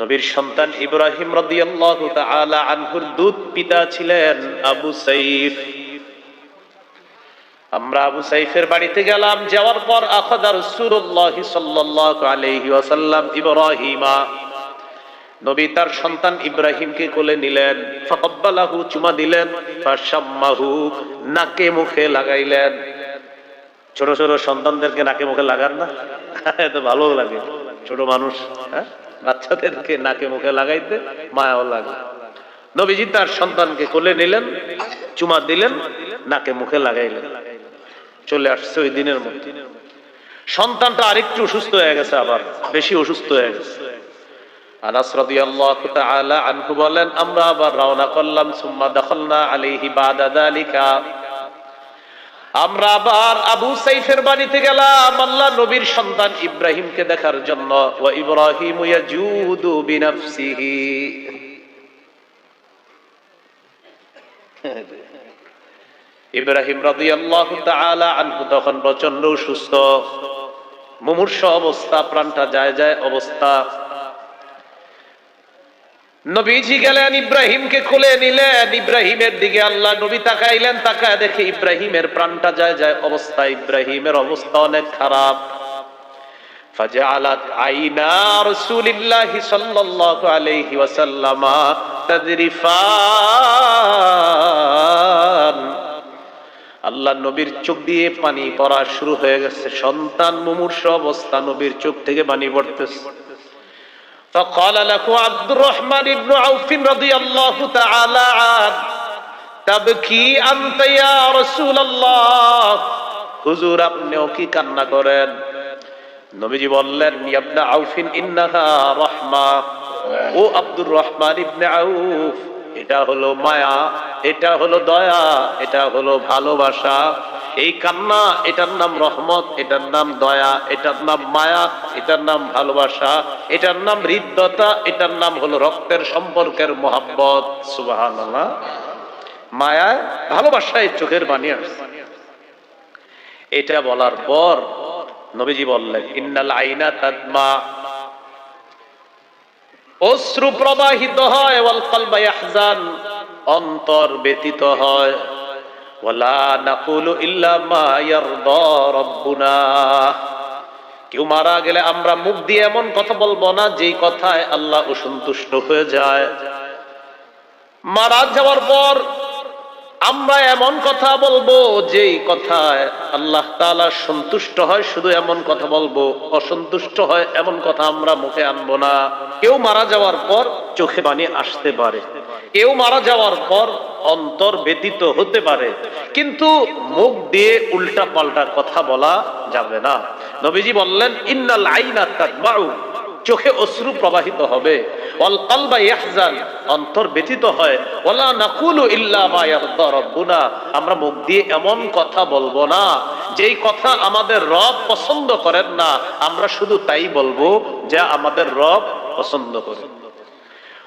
নবীর সন্তান ইব্রাহিম রাদিয়াল্লাহু তাআলা আনহুর দুধ পিতা ছিলেন আবু সাইফ। আমরা আবু সাইফের বাড়িতে গেলাম। যাওয়ার পর আখাযা রাসূলুল্লাহ সাল্লাল্লাহু আলাইহি ওয়াসাল্লাম ইব্রাহিমা, নবী তার সন্তান ইব্রাহিমকে কোলে নিলেন। ফাকাব্বালাহু, চুমা দিলেন। ফাশাম্মাহু, নাকে মুখে লাগাইলেন। ছোট ছোট সন্তানদেরকে নাকে মুখে লাগান না? এত ভালো লাগে, ছোট মানুষ, হ্যাঁ, বাচ্চাদেরকে নাকে মুখে লাগাইতে মায়াও লাগে। নবীজি তার সন্তানকে কোলে নিলেন, চুমা দিলেন, নাকে মুখে লাগাইলেন। চলে আসছে ওই দিনের মধ্যে। সন্তানটা আরেকটু অসুস্থ হয়ে গেছে, আবার বেশি অসুস্থ হয়ে গেছে। আনাস রাদিয়াল্লাহু তাআলা আনহু বলেন, আমরা আবার রওনা করলাম। সুম্মা দাখালনা আলাইহি বাদা যালিকা, আমরা আবার আবু সাইফের বাড়িতে গেলাম আল্লাহ নবীর সন্তান ইব্রাহিমকে দেখার জন্য। ওয়া ইব্রাহিমু ইয়াজুদু বিনাফসিহি, ইব্রাহিম রাদিয়াল্লাহু তাআলা আনহু তখন প্রচন্ড অসুস্থ, মুমূর্ষ অবস্থা, প্রাণটা যায় যায় অবস্থা। নবীজি গেলেন, ইব্রাহিমকে কোলে নিলেন। ইব্রাহিমের দিকে আল্লাহ নবী তাকাইলেন। তাকায় দেখে ইব্রাহিমের প্রাণটা যায় যায় অবস্থা। ইব্রাহিমের অবস্থা অনেক খারাপ। ফাজআলাত আইনা রাসূলিল্লাহি সাল্লাল্লাহু আলাইহি ওয়াসাল্লাম তাযরিফান, আল্লাহ নবীর চোখ দিয়ে পানি পড়া শুরু হয়ে গেছে। সন্তান মুমূর্ষ অবস্থা, নবীর চোখ থেকে পানি পড়তেছে। فقال له عبد الرحمن بن عوف رضي الله تعالى عنه تبكي أنت يا رسول الله, হুজুর আপনিও কি কান্না করেন? নবীজি বললেন, ইয়া ইবনা আউফিন ইন্নাহা রাহমা, ও আব্দুর রহমান ইবনে আউফ, এটা হলো মায়া, এটা হলো দয়া, এটা হলো ভালোবাসা। এই কান্না, এটার নাম রহমত, এটার নাম দয়া, এটার নাম মায়া, এটার নাম ভালোবাসা, এটার নাম হৃদ্যতা, এটার নাম হলো রক্তের সম্পর্কের মহাব্বত। সুবহানাল্লাহ। মায়া, ভালোবাসায় চোখের পানি আসছে। এটা বলার পর নবীজি বললেন, ইন্নাল আইনা তাদমা, অশ্রু প্রবাহিত হয়, ওয়াল কলবা ইয়াহজান, অন্তর ব্যথিত হয়, ওয়ালা নাকুলু ইল্লা মা ইয়ারদা রাব্বুনা। কেউ মারা গেলে আমরা মুখ দিয়ে এমন কথা বলবো না যেই কথায় আল্লাহ অসন্তুষ্ট হয়ে যায়। মারা যাওয়ার পর আমরা এমন কথা বলবো যেই কথায় আল্লাহ তাআলা সন্তুষ্ট হয়, শুধু এমন কথা বলবো, অসন্তুষ্ট হয় এমন কথা আমরা মুখে আনবো না। কেউ মারা যাওয়ার পর চোখে পানি আসতে পারে, কেউ মারা যাওয়ার পর অন্তর ব্যতীত হতে পারে, কিন্তু মুখ দিয়ে উল্টা পাল্টা কথা বলা যাবে না। নবীজি বললেন, ইন্নাল আইনা তাদমাউ, চোখে অশ্রু প্রবাহিত হবে, ওয়াল কলবা ইয়াহজান, অন্তর ব্যথিত হয়, ওয়ালা নাকুলু ইল্লা মা ইয়ারদা রাব্বুনা, আমরা মুখ দিয়ে এমন কথা বলবো না যেই কথা আমাদের রব পছন্দ করেন না, আমরা শুধু তাই বলবো যা আমাদের রব পছন্দ করেন।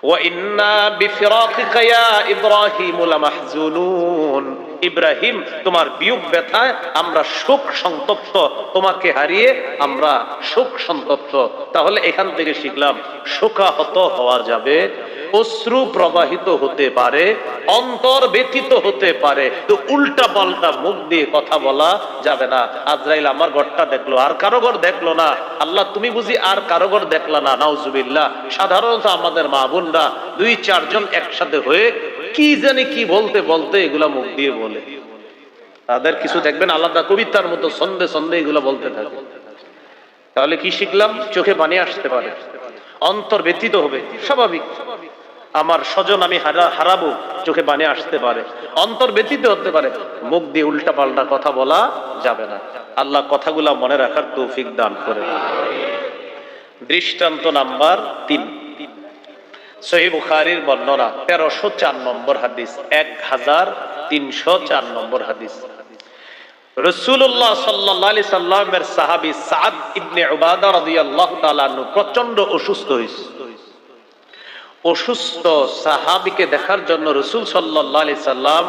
ওয়া ইন্না বিফিরাকিকা ইয়া ইব্রাহিম লামাহজুনুন, ইব্রাহিম তোমার বিয়োগ ব্যথায় আমরা শোক সন্তপ্ত, তোমাকে হারিয়ে আমরা শোক সন্তপ্ত। তাহলে এখান থেকে শিখলাম, শোকাহত হওয়া যাবে, অশ্রু প্রবাহিত হতে পারে, অন্তর ব্যথিত হতে পারে, তো উল্টা পাল্টা মুখ দিয়ে কথা বলা যাবে না। আজরাইল আমার ঘরটা দেখলো, আর কারো ঘর দেখলো না, আল্লাহ তুমি বুঝি আর কারো ঘর দেখলা না, নাউজুবিল্লাহ। সাধারণত আমাদের মা বোনরা 2-4 জন একসাথে হয়ে কি জানি কি বলতে বলতে এগুলা মুখ দিয়ে বলে, তাদের কিছু দেখবেন আলাদা কবিতার মতো ছন্দে ছন্দে এগুলা বলতে থাকে। তাহলে কি শিখলাম? চোখে পানি আসতে পারে, অন্তর ব্যথিত হবে, স্বাভাবিক। আমার স্বজন আমি হারাবো, চোখে পানি আসতে পারে, অন্তর ব্যথিত হতে পারে, মুখ দিয়ে উল্টা পাল্টা কথা বলা যাবে না। আল্লাহ কথাগুলা মনে রাখার তৌফিক দান করে। দৃষ্টান্ত নাম্বার 3, সহিহ বুখারীর বর্ণনা 1304 নম্বর হাদিস, 1304 নম্বর হাদিস। রাসূলুল্লাহ সাল্লাল্লাহু আলাইহি সাল্লামের সাহাবী সাদ ইবনে উবাদা রাদিয়াল্লাহু তাআলা আনহু প্রচন্ড অসুস্থ হয়েছে। অসুস্থ সাহাবীকে দেখার জন্য রাসূল সাল্লাল্লাহু আলাইহি সাল্লাম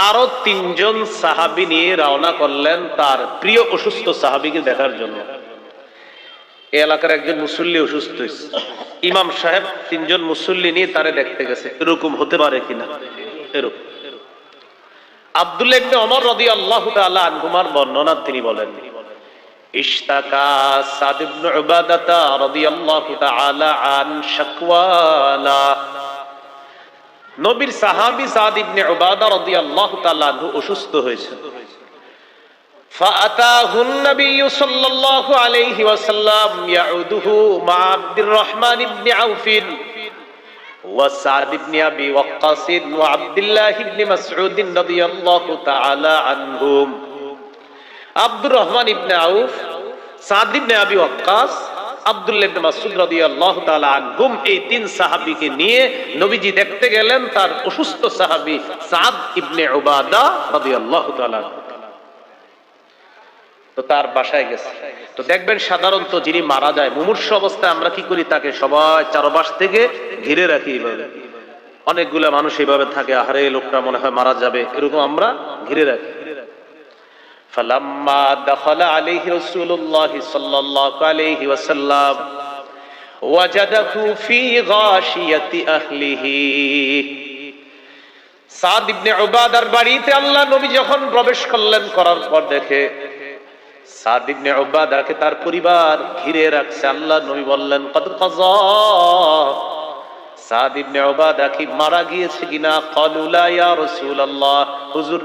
আরো 3 জন সাহাবী নিয়ে রওনা করলেন তার প্রিয় অসুস্থ সাহাবীকে দেখার জন্য। এই এলাকার একজন মুসল্লি অসুস্থ হয়েছে, ইমাম সাহেব 3 জন মুসল্লি নিয়ে তারে দেখতে গেছে। এরকম হতে পারে কিনা? এরকম। আব্দুল্লাহ ইবনে ওমর রাদিয়াল্লাহু তাআলা আনহুমার বর্ণনা তিনি বলেন, ইশতাকা সাদ ইবনে উবাদাতা রাদিয়াল্লাহু তাআলা আন শাকওয়ালা, নবীর সাহাবী সাদ ইবনে উবাদা রাদিয়াল্লাহু তাআলা আনহু অসুস্থ হয়েছে। فأتاه النبي صلى الله عليه وسلم يعوده مع عبد الرحمن بن عوف وسعد بن أبي وقاص وعبد الله بن مسعود رضي الله تعالى عنهم। عبد الرحمن بن عوف, سعد بن أبي وقاص, আব্দুল্লাহ ইবনে মাসউদ রাদিয়াল্লাহু তাআলা আনহুম, এই 3 সাহাবীকে নিয়ে নবীজি দেখতে গেলেন তার অসুস্থ সাহাবী সাদ ইবনে উবাদা রাদিয়াল্লাহু তাআলা। তো তার বাসায় গেছে। তো দেখবেন সাধারণত যিনি মারা যায় মুমূর্ষু অবস্থায় আমরা কি করি, তাকে সবাই চারপাশ থেকে ঘিরে রাখি। এইভাবে অনেকগুলা মানুষ এইভাবে থাকে, আহারে লোকটা মনে হয় মারা যাবে, এরকম আমরা ঘিরে রাখি। ফালাম্মা দাখালা আলাইহি রাসূলুল্লাহ সাল্লাল্লাহু আলাইহি ওয়াসাল্লাম ওয়াজাদাহু ফি গাশিয়াতি আহলিহি। সাদ ইবনে উবাদার বাড়িতে আল্লাহ নবী যখন প্রবেশ করলেন, করার পর দেখে সাদ ইবনে উবাদাকে তার পরিবার ঘিরে রাখছে। আল্লাহ নবী বললেন, কদ কাযা, সাদ ইবনে উবাদা কি মারা গিয়েছে কিনা? ক্বালু লা ইয়া রাসূলুল্লাহ, হুজুর